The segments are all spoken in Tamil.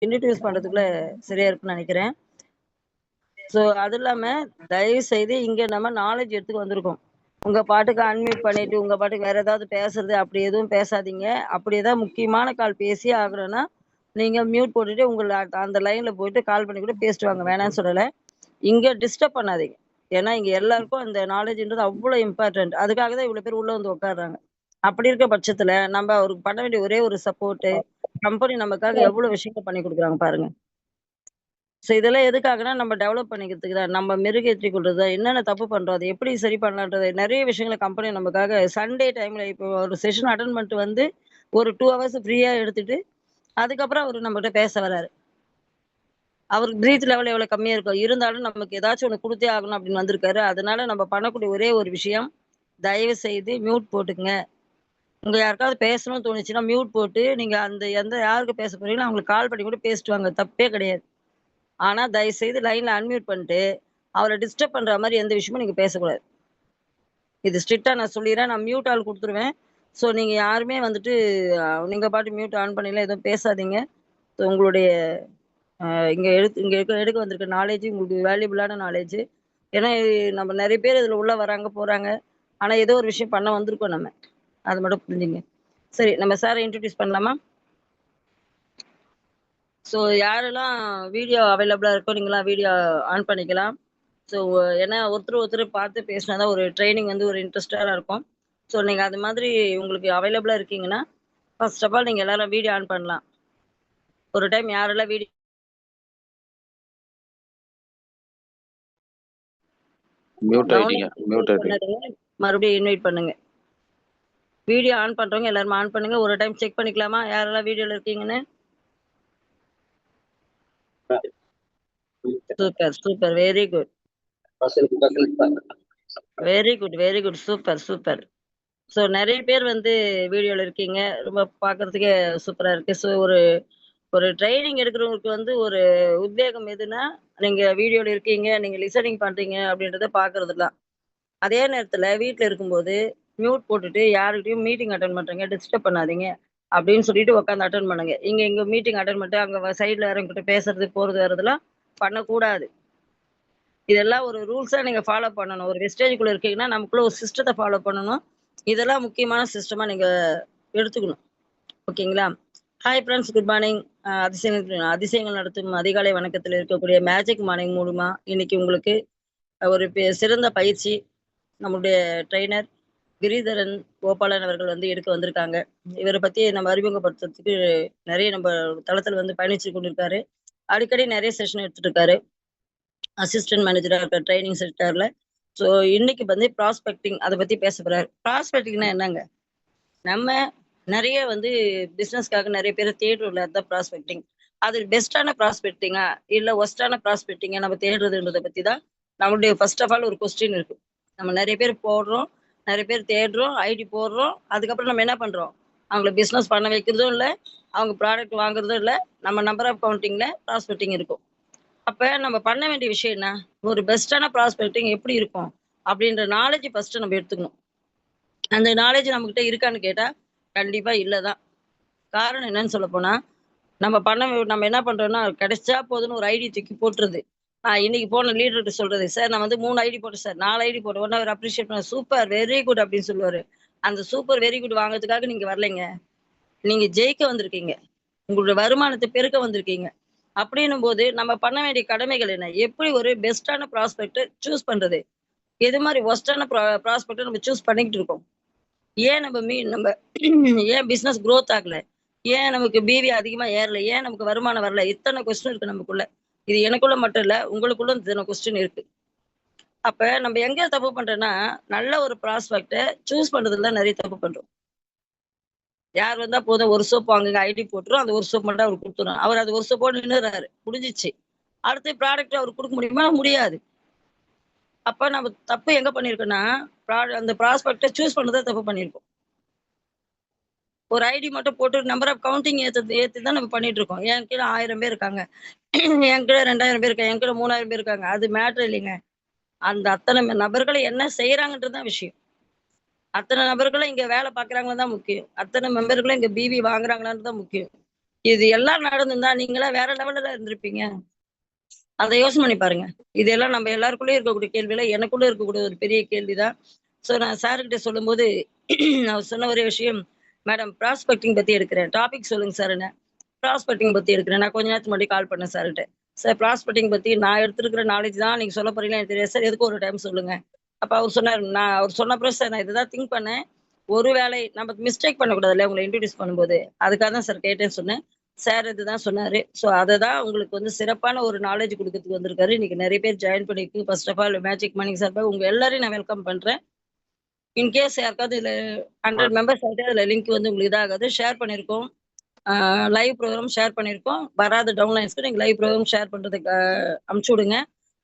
இன்ட்ரோடியூஸ் பண்றதுக்குள்ள சரியா இருக்கும்னு நினைக்கிறேன். ஸோ அது இல்லாம தயவு செய்து இங்க நம்ம நாலேட்ஜ் எடுத்துக்க வந்திருக்கோம். உங்க பாட்டுக்கு அன்மியூட் பண்ணிட்டு, உங்க பாட்டுக்கு வேற ஏதாவது பேசுறது அப்படி எதுவும் பேசாதீங்க. அப்படி ஏதாவது முக்கியமான கால் பேசியே ஆகணும்னா, நீங்க மியூட் போட்டுட்டு அந்த லைன்ல போயிட்டு கால் பண்ணி கூட பேசிட்டு வாங்க. வேணான்னு சொல்லல. இங்க டிஸ்டர்ப் பண்ணாதீங்க. ஏன்னா, இங்க எல்லாருக்கும் அந்த நாலேட்ஜ்ன்றது அவ்ளோ இம்பார்ட்டன்ட். அதுக்காக தான் இவ்வளோ பேர் உள்ள வந்து உட்கார்றாங்க. அப்படி இருக்க பட்சத்துல, நம்ம அவருக்கு பண்ண வேண்டிய ஒரே ஒரு சப்போர்ட்டு, கம்பெனி நமக்காக எவ்வளோ விஷயங்கள் பண்ணி குடுக்குறாங்க பாருங்க. ஸோ இதெல்லாம் எதுக்காகன்னா, நம்ம டெவலப் பண்ணிக்கிறதுக்கு தான். நம்ம மெருகேற்றிக் கொள்றது தான். என்னென்ன தப்பு பண்றோம், அத எப்படி சரி பண்ணலான்றது நெறைய விஷயங்கள கம்பெனி நமக்காக சண்டே டைம்ல இப்போ ஒரு செஷன் அட்டெண்ட் பண்ணிட்டு வந்து, ஒரு 2 ஹவர்ஸ் ஃப்ரீயா எடுத்துட்டு, அதுக்கப்புறம் அவரு நம்மகிட்ட பேச வராரு. அவருக்கு பிரீத் லெவல் எவ்வளோ கம்மியா இருக்கும். இருந்தாலும் நமக்கு ஏதாச்சும் ஒண்ணு குடுத்தே ஆகணும் அப்படின்னு வந்திருக்காரு. அதனால நம்ம பண்ணக்கூடிய ஒரே ஒரு விஷயம், தயவு செய்து மியூட் போட்டுக்கங்க. உங்க யாருக்காவது பேசணும்னு தோணுச்சுன்னா, மியூட் போட்டு நீங்க அந்த யாருக்கு பேச போறீங்களோ அவங்களுக்கு கால் பண்ணி கூட பேசிட்டு வாங்க. தப்பே கிடையாது. ஆனா, தயவுசெய்து லைன்ல அன்மியூட் பண்ணிட்டு, அவர டிஸ்டர்ப் பண்ற மாரி எந்த விஷயமும் நீங்க பேசக்கூடாது. இது ஸ்ட்ரிக்ட்டா நான் சொல்லிர்றேன். நான் மியூட் ஆல் குடுத்துருவேன். ஸோ நீங்க யாருமே வந்துட்டு நீங்க பாட்டுக்கு மியூட் ஆன் பண்ணிலாம் எதுவும் பேசாதீங்க. ஸோ உங்களுடைய இங்க எடுக்க வந்திருக்க நாலேட்ஜ் உங்களுக்கு வேல்யூபிளான நாலேட்ஜ். ஏன்னா, நம்ம நெறைய பேர் இதுல உள்ள வராங்க, போறாங்க. ஆனா, ஏதோ ஒரு விஷயம் பண்ண வந்திருக்கோம் நம்ம. அத மட்டும் புரிஞ்சுங்க. சரி, நம்ம சார இன்ட்ரோடியூஸ் பண்ணலாமா? ஸோ யாரெல்லாம் வீடியோ அவைலபிளா இருக்கோ, நீங்கலாம் வீடியோ ஆன் பண்ணிக்கலாம். ஸோ ஏன்னா ஒருத்தர் பார்த்து பேசினா தான் ஒரு ட்ரெய்னிங் வந்து ஒரு இன்ட்ரெஸ்டடா இருக்கும். ஸோ நீங்க அது மாதிரி உங்களுக்கு அவைலபிளா இருக்கீங்கன்னா, ஃபர்ஸ்ட் ஆஃப் ஆல் நீங்க எல்லாரும் வீடியோ ஆன் பண்ணலாம். ஒரு டைம் யாரெல்லாம் வீடியோ மியூட் டவுன்லோட் ஆயிட்டீங்க. மியூட் ஆயிட்டீங்க. பண்ணதுங்க, மறுபடியும் இன்வைட் பண்ணுங்க. வீடியோ ஆன் பண்றவங்க எல்லாரும் ஆன் பண்ணுங்க. ஒரு டைம் செக் பண்ணிக்கலாமா? யாரெல்லாம் வீடியோல இருக்கீங்கன்னு? Super, super. Very good. Very good, very good. Super, super. So நெறைய பேர் வந்து வீடியோல இருக்கீங்க. ரொம்ப பார்க்கறதுக்கே சூப்பரா இருக்கு. ஸோ ஒரு ஒரு ட்ரெய்னிங் எடுக்கிறவங்களுக்கு வந்து ஒரு உத்வேகம் எதுன்னா, நீங்க வீடியோல இருக்கீங்க, நீங்க லிசனிங் பண்றீங்க அப்படின்றத பார்க்கறது தான். அதே நேரத்துல வீட்ல இருக்கும்போது, மியூட் போட்டுட்டு யார்கிட்டயும் மீட்டிங் அட்டெண்ட் பண்றீங்க, டிஸ்டர்ப் பண்ணாதீங்க. அப்படின்னு சொல்லிட்டு உட்காந்து அட்டெண்ட் பண்ணுங்க. இங்க மீட்டிங் அட்டெண்ட் பண்ணிட்டு, அங்க சைட்ல வேறவங்ககிட்ட பேசுறது, போறது, வரதெல்லாம் பண்ணக்கூடாது. இதெல்லாம் ஒரு ரூல்ஸா நீங்க ஃபாலோ பண்ணணும். ஒரு வெஸ்டேஜ்குள்ள இருக்கீங்கன்னா, நமக்குள்ள ஒரு சிஸ்டத்த ஃபாலோ பண்ணணும். இதெல்லாம் முக்கியமான சிஸ்டமா நீங்க எடுத்துக்கணும். ஓகேங்களா? Hi friends, good morning. அதிசயங்கள் நடத்தும் அதிகாலை வணக்கத்தில் இருக்கக்கூடிய மேஜிக் மார்னிங் மூலமா இன்னைக்கு உங்களுக்கு ஒரு சிறந்த பயிற்சி நம்முடைய ட்ரெய்னர் கிரிதரன் கோபாலன் அவர்கள் வந்து எடுக்க வந்திருக்காங்க. இவர பத்தி நம்ம அறிமுகப்படுத்துறதுக்கு நெறைய நம்ம தளத்துல வந்து பயணிச்சு கொண்டிருக்காரு. அடிக்கடி நெறைய செஷன் எடுத்துட்டு இருக்காரு. அசிஸ்டன்ட் மேனேஜரா இருக்காரு ட்ரெய்னிங் செக்டார்ல. ஸோ இன்னைக்கு வந்து ப்ராஸ்பெக்டிங் அத பத்தி பேச போறாரு. ப்ராஸ்பெக்டிங்னா என்னங்க? நம்ம நெறைய வந்து பிசினஸ்க்காக நெறைய பேர தேடுறோம்ல, அதான் ப்ராஸ்பெக்டிங். அது பெஸ்ட்டான ப்ராஸ்பெக்டிங்கா? இல்ல வொர்ஸ்ட்டான ப்ராஸ்பெக்டிங்கா நம்ம தேடுறதுன்றத பத்தி தான் நம்மளுடைய ஃபர்ஸ்ட் ஆஃப் ஆல் ஒரு கொஸ்டின் இருக்கு. நம்ம நெறைய பேர் போடுறோம், நெறைய பேர் தேடுறோம், ஐடி போடுறோம். அதுக்கப்புறம் நம்ம என்ன பண்றோம்? அவங்கள பிசினஸ் பண்ண வைக்கிறதும் இல்ல, அவங்க ப்ராடக்ட் வாங்குறதும் இல்ல. நம்ம நம்பர் ஆஃப் கவுண்டிங்ல ப்ராஸ்பெக்டிங் இருக்கும். அப்ப நம்ம பண்ண வேண்டிய விஷயம் என்ன? ஒரு பெஸ்ட்டான ப்ராஸ்பெக்டிங் எப்படி இருக்கும்? அப்படின்ற நாலேட்ஜ் ஃபர்ஸ்ட் நம்ம எடுத்துக்கணும். அந்த நாலேட்ஜ் நம்மகிட்ட இருக்கான்னு கேட்டா, கண்டிப்பா இல்ல தான். காரணம் என்னன்னு சொல்லப்போனா, நம்ம என்ன பண்றோம்னா, கிடைச்சா போதுன்னு ஒரு ஐடி தூக்கி போட்டுறது. இன்னைக்கு போன லீடர்ட்ட சொல்றது, "சார் நான் வந்து 3 ஐடி போட்டேன் சார். 4 ஐடி போட்டேன்." உடனே அவரு அப்ரிஷியேட் பண்ண, "சூப்பர், வெரி குட்" அப்படின்னு சொல்லுவாரு. அந்த சூப்பர், வெரி குட் வாங்குறதுக்காக நீங்க வரலைங்க. நீங்க ஜெயிக்க வந்திருக்கீங்க. உங்களுடைய வருமானத்த பெருக்க வந்திருக்கீங்க. அப்படின்னும்போது, நம்ம பண்ண வேண்டிய கடமைகள் என்ன? எப்படி ஒரு பெஸ்ட்டான ப்ராஸ்பெக்ட்ட சூஸ் பண்றது? எது மாரி வொர்ஸ்ட்டான ப்ராஸ்பெக்ட்ட நம்ம சூஸ் பண்ணிக்கிட்டு இருக்கோம்? ஏன் நம்ம ஏன் பிசினஸ் குரோத் ஆகல? ஏன் நமக்கு பிவி அதிகமா ஏறல? ஏன் நமக்கு வருமானம் வரல? இத்தன கொஸ்டின் இருக்கு நமக்குள்ள. இது எனக்குள்ள மட்டும் இல்ல, உங்களுக்குள்ள இத்தன கொஸ்டின் இருக்கு. அப்ப நம்ம எங்க தப்பு பண்றோம்னா, நல்ல ஒரு ப்ராஸ்பெக்ட்ட சூஸ் பண்றதுல தான் நெறைய தப்பு பண்றோம். யார் வந்தா போதும் ஒரு சோப் வாங்குங்க ஐடி போட்டுரும். அந்த ஒரு சோப் மட்டும் அவருக்கு குடுத்துரும். அவர் அது ஒரு சோப்போட நின்னுறாரு. முடிஞ்சிச்சு. அடுத்து ப்ராடக்ட் அவருக்கு குடுக்க முடியுமா? முடியாது. அப்ப நம்ம தப்பு எங்க பண்ணியிருக்கோம்னா, அந்த ப்ராஸ்பெக்ட்ட சூஸ் பண்ணத தப்பு பண்ணியிருக்கோம். ஒரு ஐடி மட்டும் போட்டு நம்பர் ஆஃப் கவுண்டிங் ஏத்தி தான் நம்ம பண்ணிட்டு இருக்கோம். என் கீழ 1000 பேர் இருக்காங்க. என் கீழ 2000 பேர் இருக்காங்க. என் கீழ 3000 பேர் இருக்காங்க. அது மேட்டர் இல்லைங்க. அந்த அத்தன நபர்கள் என்ன செய்றாங்கன்றது தான் விஷயம். அத்தன நபர்களும் இங்க வேலை பார்க்குறாங்கன்னு தான் முக்கியம். அத்தன மெம்பர்களும் இங்க பிவி வாங்குறாங்களான்னு தான் முக்கியம். இது எல்லாம் நடந்திருந்தா நீங்களா வேற லெவல்ல இருந்திருப்பீங்க. அதை யோசனை பண்ணி பாருங்க. இதெல்லாம் நம்ம எல்லாருக்குள்ளயும் இருக்கக்கூடிய கேள்வியில எனக்குள்ள இருக்கக்கூடிய ஒரு பெரிய கேள்விதான். ஸோ நான் சார்கிட்ட சொல்லும்போது அவர் சொன்ன ஒரே விஷயம், மேடம் ப்ராஸ்பெக்டிங் பத்தி எடுக்கிறேன். டாபிக் சொல்லுங்க சார்ன்னு. ப்ராஸ்பெக்டிங் பத்தி எடுக்கிறேன். நான் கொஞ்ச நேரத்துக்கு முன்னாடி கால் பண்ணேன் சார்கிட்ட. சார் ப்ராஸ்பெக்டிங் பத்தி நான் எடுத்திருக்கிற நாலேட்ஜ் தான் நீங்க சொல்ல போறீங்களா எனக்கு தெரியாது சார். எதுக்கும் ஒரு டைம் சொல்லுங்க. அப்ப அவர் சொன்னாரு, அவர் சொன்ன அப்புறம் சார் நான் இதுதான் திங்க் பண்ணேன். ஒரு வேளை நம்ம மிஸ்டேக் பண்ணக்கூடாதுல்ல உங்கள இன்ட்ரோடியூஸ் பண்ணும்போது. அதுக்காக தான் சார் கேட்டேன்னு சொன்னேன். சார் இதுதான் சொன்னாரு. ஸோ அததான் உங்களுக்கு வந்து சிறப்பான ஒரு நாலேட்ஜ் குடுக்கறதுக்கு வந்திருக்காரு. இன்னைக்கு நெறைய பேர் ஜாயின் பண்ணிருக்கு. First of all magic morning சார்பா உங்க எல்லாரையும் நான் வெல்கம் பண்றேன். இன்கேஸ் யாருக்காவது இதுல 100 மெம்பர்ஸ் ஆயிட்டா அதுல லிங்க் வந்து உங்களுக்கு இதாகாது. ஷேர் பண்ணியிருக்கோம். லைவ் ப்ரோகிராம் ஷேர் பண்ணியிருக்கோம். வராத டவுன்லைன்ஸ்க்கு நீங்க லைவ் ப்ரோகிராம் ஷேர் பண்றதுக்கு அனுப்பிச்சு விடுங்க.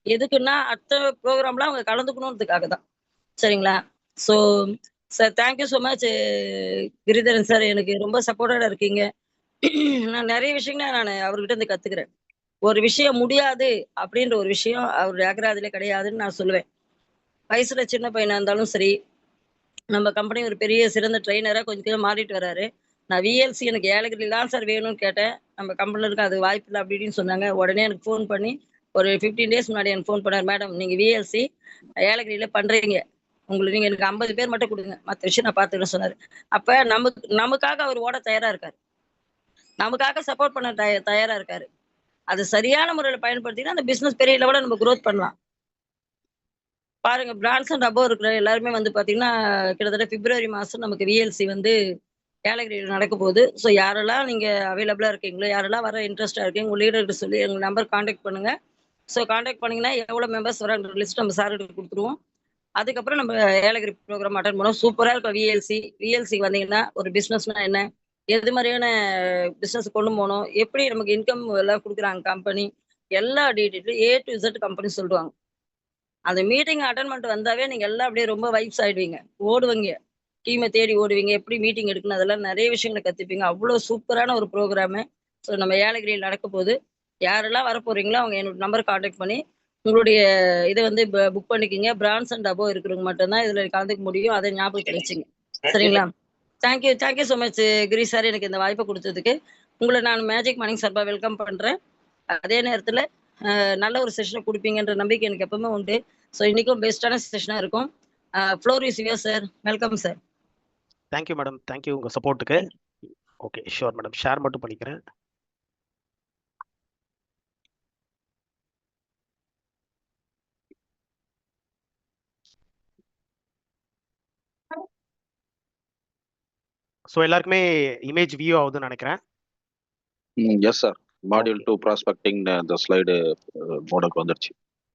எதுக்குன்னா அடுத்த ப்ரோகிராம்ல அவங்க கலந்துக்கணுன்றதுக்காக தான். சரிங்களா? So sir thank you so much Giridharan sir. எனக்கு ரொம்ப சப்போர்ட்டடா இருக்கீங்க. நான் நெறைய விஷயங்கள நானு அவர்கிட்ட இருந்து கத்துக்கிறேன். ஒரு விஷயம் முடியாது அப்படின்ற ஒரு விஷயம் அவருடைய அகராதியில கிடையாதுன்னு நான் சொல்லுவேன். வயசுல சின்ன பையனா இருந்தாலும் சரி, நம்ம கம்பெனி ஒரு பெரிய சிறந்த ட்ரெய்னரா கொஞ்சம் கொஞ்சம் மாறிட்டு வராரு. நான் விஎல்சி எனக்கு ஏலகிரில தான் சார் வேணும்னு கேட்டேன். நம்ம கம்பெனில இருக்க அது வாய்ப்பில்ல அப்படி இப்படின்னு சொன்னாங்க. உடனே எனக்கு ஃபோன் பண்ணி ஒரு 15 டேஸ் முன்னாடி எனக்கு ஃபோன் பண்ணாரு. மேடம் நீங்க விஎல்சி ஏலகிரில பண்றீங்க. உங்களுக்கு நீங்க எனக்கு 50 பேர் மட்டும் குடுங்க. மத்த விஷயம் நான் பார்த்துக்கிறேன்னு சொன்னாரு. அப்ப நமக்காக அவர் ஓட தயாரா இருக்காரு. நமக்காக சப்போர்ட் பண்ண தயாரா இருக்காரு. அது சரியான முறையில பயன்படுத்தினா அந்த பிசினஸ் பெரிய லெவல்ல நம்ம குரோத் பண்ணலாம். பாருங்க பிரான்ஸ் அண்ட் அபோவ் இருக்கிற எல்லாருமே வந்து பாத்தீங்கன்னா, கிட்டத்தட்ட பிப்ரவரி மாசம் நமக்கு விஎல்சி வந்து ஏலகிரியில நடக்க போகுது. ஸோ யாரெல்லாம் நீங்க அவைலபிளா இருக்கீங்களோ, யாரெல்லாம் வர இன்ட்ரெஸ்ட்டா இருக்கீங்க, உங்க லீடர்கிட்ட சொல்லி எங்க நம்பர் கான்டாக்ட் பண்ணுங்க. ஸோ கான்டாக்ட் பண்ணீங்கன்னா, எவ்வளோ மெம்பர்ஸ் வராங்கன்ற லிஸ்ட் நம்ம சார்கிட்ட குடுத்துருவோம். அதுக்கப்புறம் நம்ம ஏலகிரி ப்ரோகிராம் அட்டெண்ட் பண்ணுவோம். சூப்பரா இருக்கும் விஎல்சி. விஎல்சிக்கு வந்தீங்கன்னா, ஒரு பிசினஸ்னா என்ன? எது மாரியான பிசினஸ் கொண்டு போணும்? எப்படி நமக்கு இன்கம் எல்லாம் குடுக்குறாங்க கம்பெனி? எல்லா டீட்டெயிலும் ஏ டூ இசட் கம்பெனி சொல்லிடுவாங்க. அந்த மீட்டிங் அட்டெண்ட் பண்ணிட்டு வந்தாவே நீங்க எல்லாம் அப்படியே ரொம்ப வைப்ஸ் ஆயிடுவீங்க. ஓடுவீங்க. டீம தேடி ஓடுவீங்க. எப்படி மீட்டிங் எடுக்கணும் அதெல்லாம் நெறைய விஷயங்கள கத்துப்பீங்க. அவ்வளோ சூப்பரான ஒரு ப்ரோகிராமு. ஸோ நம்ம ஏலகிரியில் நடக்க போகுது. யாரெல்லாம் வரப்போறீங்களோ அவங்க என்னோட நம்பர் கான்டாக்ட் பண்ணி, உங்களுடைய இத வந்து புக் பண்ணிக்கங்க. பிரான்ஸ் அண்ட் அபோவ் இருக்கிறவங்க மட்டும் தான் இதுல கலந்துக்க முடியும். அத ஞாபகத்துல வச்சுங்க. சரிங்களா? Thank you so much Giri sir எனக்கு இந்த வாய்ப்ப குடுத்ததுக்கு. உங்கள நான் மேஜிக் மார்னிங் சார்பா வெல்கம் பண்றேன். அதே நேரத்துல நல்ல ஒரு செஷன குடுப்பீங்கன்ற நம்பிக்கை எனக்கு எப்பவுமே உண்டு. ஸோ இன்னைக்கும் பெஸ்ட்டான செஷனா இருக்கும். Floor is yours sir. Welcome sir. Thank you madam. Thank you உங்க சப்போர்ட்டுக்கு. Okay sure madam. ஷேர் மட்டும் பண்ணிக்கிறேன். ஸோ எல்லாருக்குமே இமேஜ் வியூ ஆகுதுன்னு நினைக்கிறேன். Yes sir. மாடியூல் 2 ப்ராஸ்பெக்டிங் அந்த ஸ்லைடு மோடுக்கு வந்துருச்சு.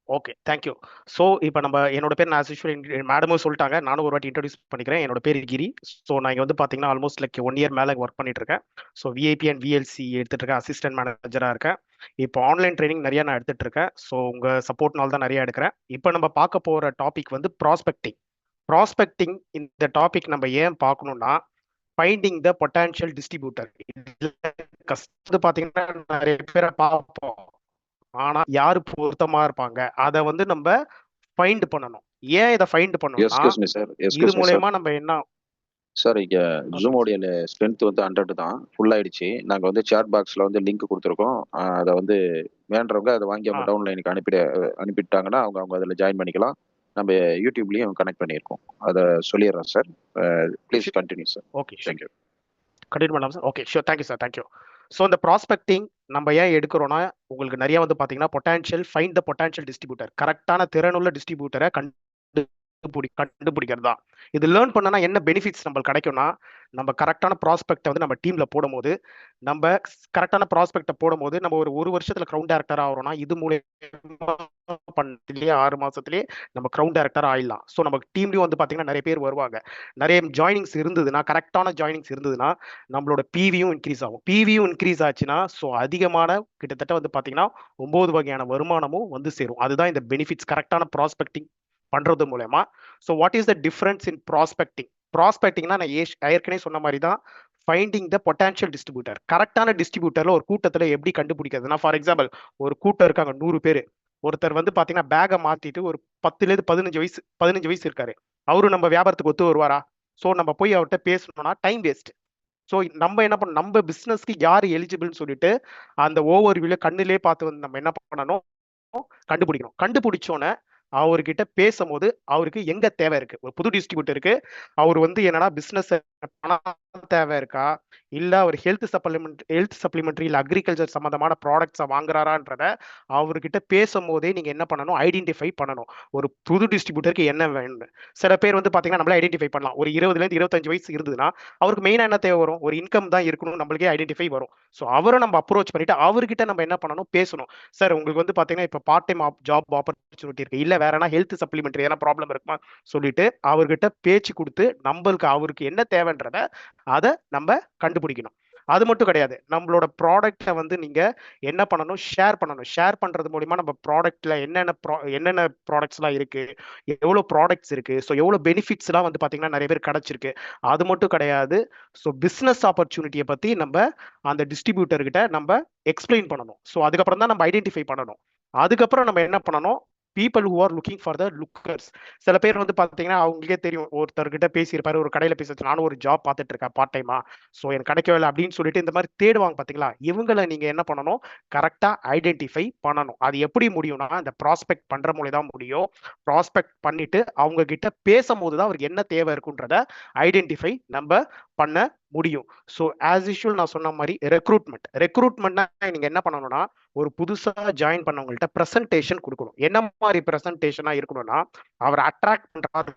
Okay thank you. ஸோ இப்போ நம்ம என்னோட பேர் நான் மேடமும் சொல்லிட்டாங்க. நானும் ஒரு வாட்டி இன்ட்ரடியூஸ் பண்ணிக்கிறேன். என்னோட பேர் கிரி. ஸோ நான் இங்கே வந்து பார்த்தீங்கன்னா ஆல்மோஸ்ட் லைக் 1 இயர் மேலே ஒர்க் பண்ணிட்டு இருக்கேன். ஸோ விஐபி அண்ட் விஎல்சி எடுத்துட்டு இருக்கேன். அசிஸ்டன்ட் மேனேஜராக இருக்கேன். இப்போ ஆன்லைன் ட்ரைனிங் நிறைய நான் எடுத்துட்டு இருக்கேன். ஸோ உங்கள் சப்போர்ட்னால தான் நிறைய எடுக்கிறேன். இப்போ நம்ம பார்க்க போகிற டாபிக் வந்து ப்ராஸ்பெக்டிங். ப்ராஸ்பெக்டிங் இந்த டாபிக் நம்ம ஏன் பார்க்கணும்னா, ஃபைண்டிங் த பொட்டன்ஷியல் டிஸ்ட்ரிபியூட்டர். கஷ்டம் பார்த்தீங்கன்னா நிறைய பேரை பார்ப்போம். ஆனா யாரு பொருத்தமா இருப்பாங்க அதை வந்து நம்ம ஃபைண்ட் பண்ணணும். ஏன் இதை ஃபைண்ட் பண்ணணும்னா எஸ்கியூஸ் மீ சார். இது எஸ்கியூஸ் மீ சார். மூலமா நம்ம என்ன சார் இங்க ஜூம் ஆடியோல ஸ்ட்ரென்த் வந்து 100 தான். ஃபுல் ஆயிடுச்சு. நாங்க வந்து சாட் பாக்ஸ்ல வந்து லிங்க் கொடுத்துருக்கோம். அதை வந்து வேண்டவங்க அதை வாங்கி அவங்க டவுன் லைனுக்கு அனுப்பிட்டாங்கன்னா அவங்க அதுல ஜாயின் பண்ணிக்கலாம். நம்ம யூடியூப்லயும் கனெக்ட் பண்ணியிருக்கோம். அதை சொல்லிடுறேன் sir. Please continue sir. Okay thank you. Continue பண்ணலாம் sir. Okay sure. Thank you sir. Thank you. So இந்த ப்ராஸ்பெக்டிங் நம்ம ஏன் எடுக்கிறோம்னா, உங்களுக்கு நிறைய வந்து பார்த்தீங்கன்னா potential find the potential distributor, கரெக்டான திறனுள்ள டிஸ்ட்ரிபியூட்டரை கண்டுபிடிக்கிறது தான். இது லேர்ன் பண்ணனா என்ன பெனிஃபிட்ஸ் நம்மளுக்கு கிடைக்கும்னா, நம்ம கரெக்டான ப்ராஸ்பெக்டை வந்து நம்ம டீம்ல போடும்போது, நம்ம கரெக்டான ப்ராஸ்பெக்டை போடும்போது நம்ம ஒரு வருஷத்துல கிரவுண்ட் டைரக்டர் ஆகிறோம்னா, இது மூலமா 6 மாசத்துலயே நம்ம கிரவுண்ட் டைரக்டர் ஆயிடலாம். ஸோ நம்ம டீம்லயும் வந்து பாத்தீங்கன்னா நிறைய பேர் வருவாங்க. நிறைய ஜாயினிங்ஸ் இருந்ததுன்னா, கரெக்டான ஜாயினிங்ஸ் இருந்ததுன்னா நம்மளோட பிவியும் இன்க்ரீஸ் ஆகும். பிவியும் இன்க்ரீஸ் ஆச்சுன்னா ஸோ அதிகமான கிட்டத்தட்ட வந்து பாத்தீங்கன்னா 9 வகையான வருமானமும் வந்து சேரும். அதுதான் இந்த பெனிஃபிட்ஸ் கரெக்டான ப்ராஸ்பெக்டிங் பண்றது மூலமா. So what is the difference in prospecting? ப்ராஸ்பெக்டிங்னா நான் ஏற்கனவே சொன்ன மாதிரி தான் ஃபைண்டிங் த பொட்டன்ஷியல் டிஸ்ட்ரிபியூட்டர். கரெக்டான டிஸ்ட்ரிபியூட்டர்ல ஒரு கூட்டத்துல எப்படி கண்டுபிடிக்கிறதுனா, ஃபார் எக்ஸாம்பிள் ஒரு கூட்டம் இருக்காங்க 100 பேர். ஒருத்தர் வந்து பாத்தீங்கன்னா பேகை மாத்திட்டு ஒரு 10லேருந்து 15 வயசு இருக்காரு. அவரு நம்ம வியாபாரத்துக்கு ஒத்து வருவாரா? ஸோ நம்ம போய் அவர்கிட்ட பேசணும்னா டைம் வேஸ்ட். ஸோ நம்ம என்ன பண்ணணும், நம்ம பிசினஸ்க்கு யார் எலிஜிபிள்னு சொல்லிட்டு அந்த ஓவர்வியூல கண்ணிலே பார்த்து வந்து நம்ம என்ன பண்ணணும், கண்டுபிடிக்கணும். கண்டுபிடிச்சோன்னே அவர்கிட்ட பேசும்போது அவருக்கு எங்க தேவை இருக்கு, ஒரு புது டிஸ்ட்ரிபியூட்டருக்கு அவர் வந்து என்னன்னா பிசினஸ் பணம் தேவை இருக்கா, இல்ல அவர் ஹெல்த் சப்ளிமெண்ட்ரி இல்ல அக்ரிகல்ச்சர் சம்பந்தமான ப்ராடக்ட்ஸை வாங்குறாரான்றத அவர்கிட்ட பேசும்போதே நீங்க என்ன பண்ணணும், ஐடென்டிஃபை பண்ணணும். ஒரு புது டிஸ்ட்ரிபியூட்டருக்கு என்ன வேணும். சில பேர் வந்து பாத்தீங்கன்னா நம்மளே ஐடென்டிஃபை பண்ணலாம். ஒரு 20ல இருந்து 25 வயசு இருந்ததுன்னா அவருக்கு மெயினா என்ன தேவை வரும், ஒரு இன்கம் தான் இருக்கணும், நம்மளுக்கே ஐடென்டிஃபை வரும். ஸோ அவரை நம்ம அப்ரோச் பண்ணிட்டு அவர்கிட்ட நம்ம என்ன பண்ணணும், பேசணும். சார் உங்களுக்கு வந்து பாத்தீங்கன்னா இப்போ பார்ட் டைம் ஜாப் ஆப்பர்ச்சுனிட்டி இருக்கு, இல்ல வேற என்ன ஹெல்த் சப்ளிமெண்ட்ரி எதனா ப்ராப்ளம் இருக்குமா சொல்லிட்டு அவர்கிட்ட பேச்சு கொடுத்து அவருக்கு என்ன தேவைன்றத அதை நம்ம கண்டுபிடிக்கணும். அது மட்டும் கிடையாது, நம்மளோட ப்ராடக்ட்டை வந்து நீங்க என்ன பண்ணணும், ஷேர் பண்ணணும். ஷேர் பண்றது மூலியமா நம்ம ப்ராடக்ட்ல என்னென்ன ப்ராடக்ட்ஸ்லாம் இருக்கு, எவ்வளவு ப்ராடக்ட்ஸ் இருக்கு, ஸோ எவ்வளவு பெனிஃபிட்ஸ்லாம் வந்து பாத்தீங்கன்னா நிறைய பேர் கிடைச்சிருக்கு. அது மட்டும் கிடையாது, ஸோ பிசினஸ் ஆப்பர்ச்சுனிட்டியை பத்தி நம்ம அந்த டிஸ்ட்ரிபியூட்டர் கிட்ட நம்ம எக்ஸ்பிளைன் பண்ணணும். ஸோ அதுக்கப்புறம் தான் நம்ம ஐடென்டிஃபை பண்ணணும். அதுக்கப்புறம் நம்ம என்ன பண்ணணும், people who are looking for the lookers. சில பேர் வந்து பாத்தீங்கன்னா அவங்களுக்கே தெரியும், ஒருத்தர்கிட்ட பேசியிருப்பாரு, ஒரு கடையில பேசி நானும் ஒரு ஜாப் பார்த்துட்டு இருக்கேன் பார்ட் டைமா, ஸோ எனக்கு கிடைக்கவே இல்லை அப்படின்னு சொல்லிட்டு இந்த மாதிரி தேடுவாங்க பாத்தீங்களா. இவங்களை நீங்க என்ன பண்ணணும், கரெக்டா ஐடென்டிஃபை பண்ணணும். அது எப்படி முடியும்னா இந்த ப்ராஸ்பெக்ட் பண்ற மூலம் தான் முடியும். ப்ராஸ்பெக்ட் பண்ணிட்டு அவங்க கிட்ட பேசும்போது தான் அவருக்கு என்ன தேவை இருக்குன்றத ஐடென்டிஃபை நம்ம பண்ண முடியும். ஸோ ஆஸ் யூஷுவல் நான் சொன்ன மாதிரி ரெக்ரூட்மெண்ட்னா நீங்க என்ன பண்ணணும்னா, ஒரு புதுசா ஜாயின் பண்ணவங்கள்ட்ட பிரசன்டேஷன் கொடுக்கணும். என்ன மாதிரி பிரசன்டேஷனா இருக்கணும்னா, அவரை அட்ராக்ட் பண்றாரு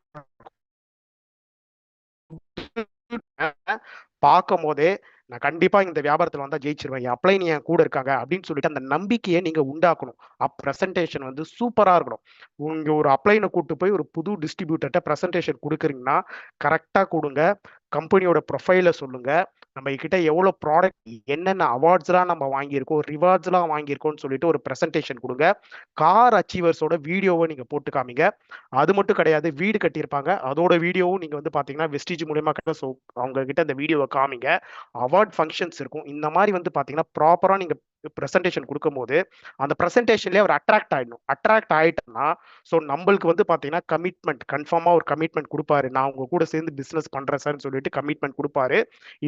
பார்க்கும் போதே நான் கண்டிப்பா இந்த வியாபாரத்துல வந்தா ஜெயிச்சிருவேன், என் அப்ளைன் என் கூட இருக்காங்க அப்படின்னு சொல்லிட்டு அந்த நம்பிக்கையை நீங்க உண்டாக்கணும். பிரசன்டேஷன் வந்து சூப்பரா இருக்கணும். உங்க ஒரு அப்ளைனை கூட்டு போய் ஒரு புது டிஸ்ட்ரிபியூட்டர்கிட்ட பிரசன்டேஷன் கொடுக்குறீங்கன்னா கரெக்டா கொடுங்க. கம்பெனியோட ப்ரொஃபைல சொல்லுங்க, நம்ம கிட்ட எவ்வளவு ப்ராடக்ட், என்னென்ன அவார்ட்ஸ்லாம் நம்ம வாங்கியிருக்கோம், ரிவார்ட்ஸ்லாம் வாங்கியிருக்கோம்னு சொல்லிட்டு ஒரு பிரசன்டேஷன் கொடுங்க. கார் அச்சீவர்ஸோட வீடியோவை நீங்க போட்டு காமிங்க. அது மட்டும் கிடையாது, வீடு கட்டியிருப்பாங்க, அதோட வீடியோவும் நீங்க வந்து பாத்தீங்கன்னா வெஸ்டீஜ் மூலியமா கட்ட, ஸோ அவங்க கிட்ட அந்த வீடியோவை காமிங்க. அவார்ட் ஃபங்க்ஷன்ஸ் இருக்கும். இந்த மாதிரி வந்து பாத்தீங்கன்னா ப்ராப்பரா நீங்க பிரசன்டேஷன் கொடுக்கும் போது அந்த பிரசன்டேஷன்லேயே அவர் அட்ராக்ட் ஆயிடணும். அட்ராக்ட் ஆயிட்டோம்னா ஸோ நம்மளுக்கு வந்து பாத்தீங்கன்னா கமிட்மெண்ட், கன்ஃபார்மா ஒரு கமிட்மெண்ட் கொடுப்பாரு, நான் உங்க கூட சேர்ந்து பிசினஸ் பண்றேன் சார்னு சொல்லிட்டு கமிட்மெண்ட் கொடுப்பாரு.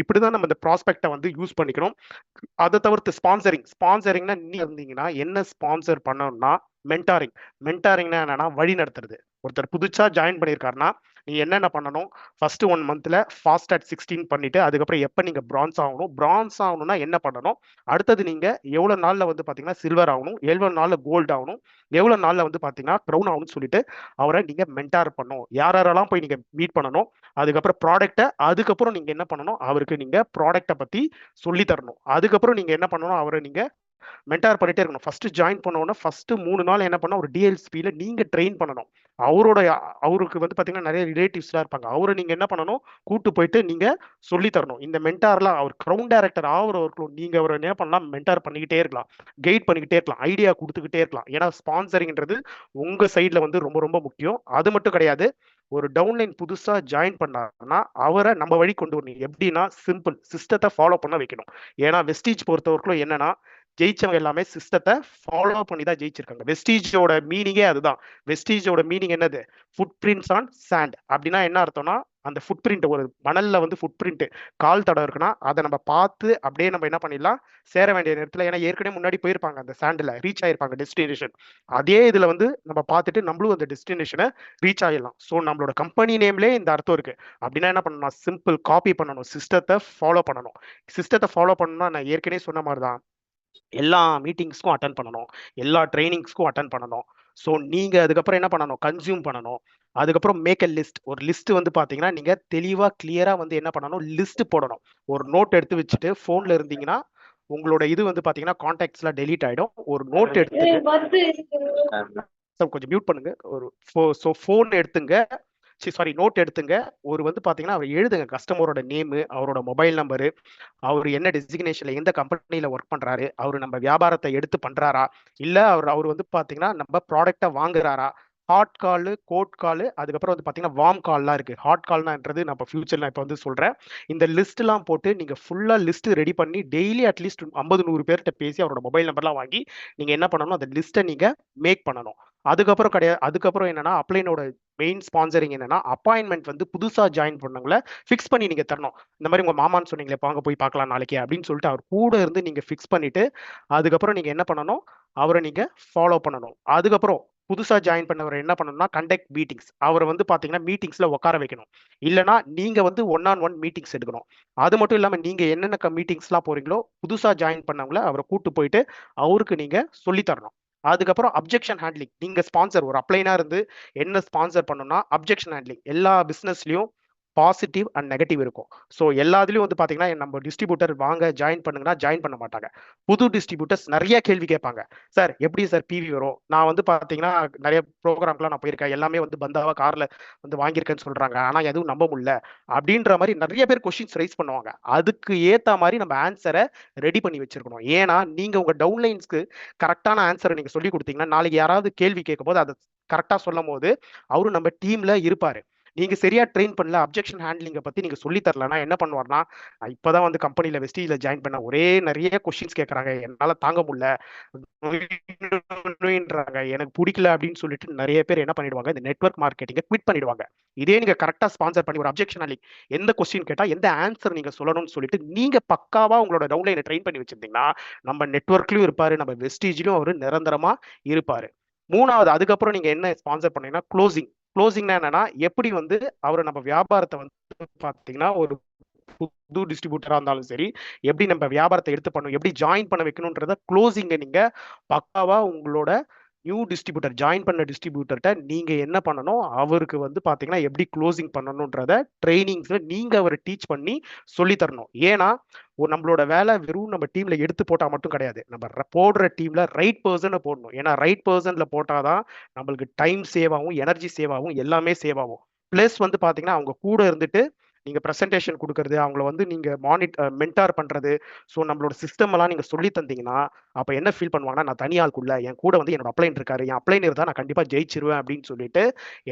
இப்படிதான் நம்ம இந்த ப்ராஸ்பெக்டை வந்து யூஸ் பண்ணிக்கணும். அதை தவிர்த்து ஸ்பான்சரிங்னா நீ இருந்தீங்கன்னா என்ன ஸ்பான்சர் பண்ணணும்னா, மென்டாரிங்னா என்னன்னா வழி நடத்துறது. ஒருத்தர் புதுசா ஜாயின் பண்ணியிருக்காருன்னா நீ என்னென்ன பண்ணணும், ஃபர்ஸ்ட் 1 மந்த்ல ஃபாஸ்ட் அட் 16 பண்ணிட்டு அதுக்கப்புறம் எப்போ நீங்க பிரான்ஸ் ஆகணும்னா என்ன பண்ணணும், அடுத்தது நீங்க எவ்வளவு நாள்ல வந்து பாத்தீங்கன்னா சில்வர் ஆகணும், எவ்வளவு நாள்ல கோல்டு ஆகணும், எவ்வளவு நாள்ல வந்து பாத்தீங்கன்னா க்ரௌன் ஆகணும்னு சொல்லிட்டு அவரை நீங்க மென்டார் பண்ணணும். யாரெல்லாம் போய் நீங்க மீட் பண்ணணும், அதுக்கப்புறம் ப்ராடக்ட்டை, அதுக்கப்புறம் நீங்க என்ன பண்ணணும், அவருக்கு நீங்க ப்ராடக்ட்டை பத்தி சொல்லி தரணும். அதுக்கப்புறம் நீங்க என்ன பண்ணணும், அவரை நீங்க மென்டார் பண்ணிட்டே இருக்கணும். ஃபர்ஸ்ட் ஜாயின் பண்ண உடனே ஃபர்ஸ்ட் 3 நாள் என்ன பண்ணா, ஒரு டிஎல்ஸ்பியில நீங்க ட்ரெயின் பண்ணணும். அவருக்கு வந்து பாத்தீங்கன்னா நிறைய ரிலேட்டிவ்ஸ்லாம் இருப்பாங்க, அவரை நீங்க என்ன பண்ணணும், கூட்டு போயிட்டு நீங்க சொல்லி தரணும். இந்த மென்டார்லாம் அவர் கிரவுண்ட் டைரக்டர் ஆகிறவர்களும் நீங்க அவரை என்ன பண்ணலாம், மென்டார் பண்ணிக்கிட்டே இருக்கலாம், கைட் பண்ணிக்கிட்டே இருக்கலாம், ஐடியா கொடுத்துக்கிட்டே இருக்கலாம். ஏன்னா ஸ்பான்சரிங்ன்றது உங்க சைட்ல வந்து ரொம்ப ரொம்ப முக்கியம். அது மட்டும் கிடையாது, ஒரு டவுன்லைன் புதுசா ஜாயின் பண்ணாருன்னா அவரை நம்ம வழி கொண்டு வரணும். எப்படின்னா சிம்பிள், சிஸ்டத்தை ஃபாலோ பண்ண வைக்கணும். ஏன்னா வெஸ்டீஜ் பொறுத்தவரைக்கும் என்னன்னா, ஜெயிச்சவங்க எல்லாமே சிஸ்டத்தை ஃபாலோ பண்ணி தான் ஜெயிச்சிருக்காங்க. வெஸ்டீஜோட மீனிங்கே அதுதான். வெஸ்டீஜோட மீனிங் என்னது, ஃபுட் பிரிண்ட்ஸ் ஆன் சாண்ட். அப்படின்னா என்ன அர்த்தம்னா, அந்த ஃபுட் பிரிண்ட், ஒரு மணல்ல வந்து ஃபுட் பிரிண்ட் கால் தடம் இருக்குன்னா அதை நம்ம பார்த்து அப்படியே நம்ம என்ன பண்ணிடலாம், சேர வேண்டிய நேரத்தில். ஏன்னா ஏற்கனவே முன்னாடி போயிருப்பாங்க, அந்த சாண்டில் ரீச் ஆயிருப்பாங்க டெஸ்டினேஷன். அதே இதுல வந்து நம்ம பார்த்துட்டு நம்மளும் அந்த டெஸ்டினேஷனை ரீச் ஆகிடலாம். ஸோ நம்மளோட கம்பெனி நேம்லேயே இந்த அர்த்தம் இருக்கு. அப்படின்னா என்ன பண்ணணும், சிம்பிள் காப்பி பண்ணணும், சிஸ்டத்தை ஃபாலோ பண்ணணும். சிஸ்டத்தை ஃபாலோ பண்ணணும்னா நான் ஏற்கனவே சொன்ன மாதிரி தான், எல்லா மீட்டிங்ஸ்க்கும் அட்டன் பண்ணணும், எல்லா ட்ரைனிங்ஸ்க்கும் அட்டன் பண்ணணும். ஸோ நீங்க அதுக்கப்புறம் என்ன பண்ணணும், கன்சியூம் பண்ணணும். அதுக்கப்புறம் மேக் எ லிஸ்ட். ஒரு லிஸ்ட் வந்து பாத்தீங்கன்னா நீங்க தெளிவா கிளியரா வந்து என்ன பண்ணணும், லிஸ்ட் போடணும். ஒரு நோட் எடுத்து வச்சுட்டு போன்ல இருந்தீங்கன்னா உங்களோட இது வந்து பாத்தீங்கன்னா கான்டாக்ட்ஸ்ல டெலீட் ஆயிடும். ஒரு நோட் கொஞ்சம் மியூட் பண்ணுங்க. ஒரு போன் எடுத்துங்க, நோட் எடுத்துங்க. ஒரு வந்து பாத்தீங்கன்னா அவர் எழுதுங்க, கஸ்டமரோட நேமு, அவரோட மொபைல் நம்பரு, அவர் என்ன டெசிக்னேஷன்ல எந்த கம்பெனில ஒர்க் பண்றாரு, அவர் நம்ம வியாபாரத்தை எடுத்து பண்றாரா, இல்ல அவர் வந்து பாத்தீங்கன்னா நம்ம ப்ராடக்டை வாங்குறாரா, ஹாட் கால், கோட் கால், அதுக்கப்புறம் வந்து பார்த்தீங்கன்னா வார்ம் கால்லாம் இருக்கு. ஹாட் கால்னான்றது நான் இப்போ ஃபியூச்சர்ல இப்போ வந்து சொல்றேன். இந்த லிஸ்ட்லாம் போட்டு நீங்க ஃபுல்லா லிஸ்ட் ரெடி பண்ணி டெய்லி அட்லீஸ்ட் 50, 100 பேர்கிட்ட பேசி அவரோட மொபைல் நம்பர்லாம் வாங்கி நீங்க என்ன பண்ணணும், அந்த லிஸ்ட்டை நீங்க மேக் பண்ணணும். அதுக்கப்புறம் என்னன்னா அப்ளைனோட மெயின் ஸ்பான்சரிங் என்னன்னா அப்பாயின்மெண்ட் வந்து புதுசா ஜாயின் பண்ணவங்கள ஃபிக்ஸ் பண்ணி நீங்க தரணும். இந்த மாதிரி உங்க மாமான்னு சொன்னீங்களே, வாங்க போய் பார்க்கலாம் நாளைக்கு அப்படின்னு சொல்லிட்டு அவர் கூட இருந்து நீங்க ஃபிக்ஸ் பண்ணிட்டு அதுக்கப்புறம் நீங்க என்ன பண்ணணும், அவரை நீங்க ஃபாலோ பண்ணணும். அதுக்கப்புறம் புதுசா ஜாயின் பண்ணவர் என்ன பண்ணணும்னா கண்டக்ட் மீட்டிங்ஸ். அவரை வந்து பாத்தீங்கன்னா மீட்டிங்ஸ்ல உட்கார வைக்கணும். இல்லைன்னா நீங்க வந்து 1-on-1 மீட்டிங்ஸ் எடுக்கணும். அது மட்டும் இல்லாம நீங்க என்னென்ன மீட்டிங்ஸ்லாம் போறீங்களோ புதுசா ஜாயின் பண்ணவங்கள அவரை கூட்டு போயிட்டு அவருக்கு நீங்க சொல்லி தரணும். அதுக்கப்புறம் அப்ஜெக்ஷன் ஹேண்ட்லிங். நீங்க ஸ்பான்சர் ஒரு அப்ளைனா இருந்து என்ன ஸ்பான்சர் பண்ணணும்னா அப்ஜெக்ஷன் ஹேண்ட்லிங். எல்லா பிசினஸ்லயும் பாசிட்டிவ் அண்ட் நெகட்டிவ் இருக்கும். ஸோ எல்லாத்துலயும் வந்து பாத்தீங்கன்னா நம்ம டிஸ்ட்ரிபியூட்டர் வாங்க ஜாயின் பண்ணுங்கன்னா ஜாயின் பண்ண மாட்டாங்க. புது டிஸ்ட்ரிபியூட்டர்ஸ் நிறைய கேள்வி கேட்பாங்க. சார் எப்படி சார் பிவி வரும்? நான் வந்து பாத்தீங்கன்னா நிறைய ப்ரோக்ராம்க்குலாம் நான் போயிருக்கேன். எல்லாமே வந்து பந்தாவா கார்ல வந்து வாங்கியிருக்கேன்னு சொல்றாங்க. ஆனா எதுவும் நம்ப முடியல அப்படின்ற மாதிரி நிறைய பேர் கொஸ்டின்ஸ் ரைஸ் பண்ணுவாங்க. அதுக்கு ஏத்த மாதிரி நம்ம ஆன்சரை ரெடி பண்ணி வச்சிருக்கணும். ஏன்னா நீங்க உங்க டவுன்லைன்ஸ்க்கு கரெக்டான ஆன்சரை நீங்க சொல்லி கொடுத்தீங்கன்னா நாளைக்கு யாராவது கேள்வி கேட்கும் போது அதை கரெக்டா சொல்லும் போது அவரும் நம்ம டீம்ல இருப்பாரு. நீங்க சரியா ட்ரெயின் பண்ணல, அப்ஜெக்ஷன் ஹேண்ட்லிங்கை பத்தி நீங்க சொல்லி தரலன்னா என்ன பண்ணுவார்னா, இப்பதான் வந்து கம்பெனில வெஸ்டீஜ்ல ஜாயின் பண்ண ஒரே நிறைய கொஸ்டின்ஸ் கேட்கறாங்க, என்னால தாங்க முடியல, எனக்கு பிடிக்கல அப்படின்னு சொல்லிட்டு நிறைய பேர் என்ன பண்ணிடுவாங்க, இந்த நெட்வொர்க் மார்க்கெட்டிங்கை குவிட் பண்ணிடுவாங்க. இதே நீங்க கரெக்டா ஸ்பான்சர் பண்ணி ஒரு அப்ஜெக்ஷன் ஹேண்ட்லிங் எந்த கொஸ்டின் கேட்டா எந்த ஆன்சர் நீங்க சொல்லணும்னு சொல்லிட்டு நீங்க பக்காவா உங்களோட டவுன்லைனை ட்ரெயின் பண்ணி வச்சிருந்தீங்கன்னா நம்ம நெட்வொர்க்லயும் இருப்பாரு, நம்ம வெஸ்டீஜ்லயும் அவரு நிரந்தரமா இருப்பாரு. மூணாவது, அதுக்கப்புறம் நீங்க என்ன ஸ்பான்சர் பண்ணீங்கன்னா க்ளோசிங். க்ளோசிங்னா என்னன்னா எப்படி வந்து அவரை நம்ம வியாபாரத்தை வந்து பாத்தீங்கன்னா ஒரு புது டிஸ்ட்ரிபியூட்டரா இருந்தாலும் சரி எப்படி நம்ம வியாபாரத்தை எடுத்து பண்ணணும், எப்படி ஜாயின் பண்ண வைக்கணும்ன்றத க்ளோசிங்க நீங்க பக்காவா உங்களோட நியூ டிஸ்ட்ரிபியூட்டர் ஜாயின் பண்ண டிஸ்ட்ரிபியூட்டர்கிட்ட நீங்க என்ன பண்ணணும், அவருக்கு வந்து பாத்தீங்கன்னா எப்படி க்ளோசிங் பண்ணணும்ன்றத ட்ரைனிங்ஸ்ல நீங்க அவரை டீச் பண்ணி சொல்லி தரணும். ஏன்னா நம்மளோட வேலை வெறும் நம்ம டீம்ல எடுத்து போட்டா மட்டும் கிடையாது, நம்ம போடுற டீம்ல ரைட் பர்சனை போடணும். ஏன்னா ரைட் பர்சன்ல போட்டாதான் நம்மளுக்கு டைம் சேவ் ஆகும், எனர்ஜி சேவ் ஆகும், எல்லாமே சேவ் ஆகும். பிளஸ் வந்து பாத்தீங்கன்னா அவங்க கூட இருந்துட்டு நீங்க பிரசன்டேஷன் கொடுக்கறது, அவங்கள வந்து நீங்க மென்டார் பண்றது, ஸோ நம்மளோட சிஸ்டம் எல்லாம் நீங்க சொல்லி தந்தீங்கன்னா அப்ப என்ன ஃபீல் பண்ணுவாங்கன்னா, நான் தனியாளுக்குள்ள என் கூட வந்து என்னோட அப்ளைன் இருக்காரு, என் அப்ளைன் இருந்தா நான் கண்டிப்பா ஜெயிச்சிருவேன் அப்படின்னு சொல்லிட்டு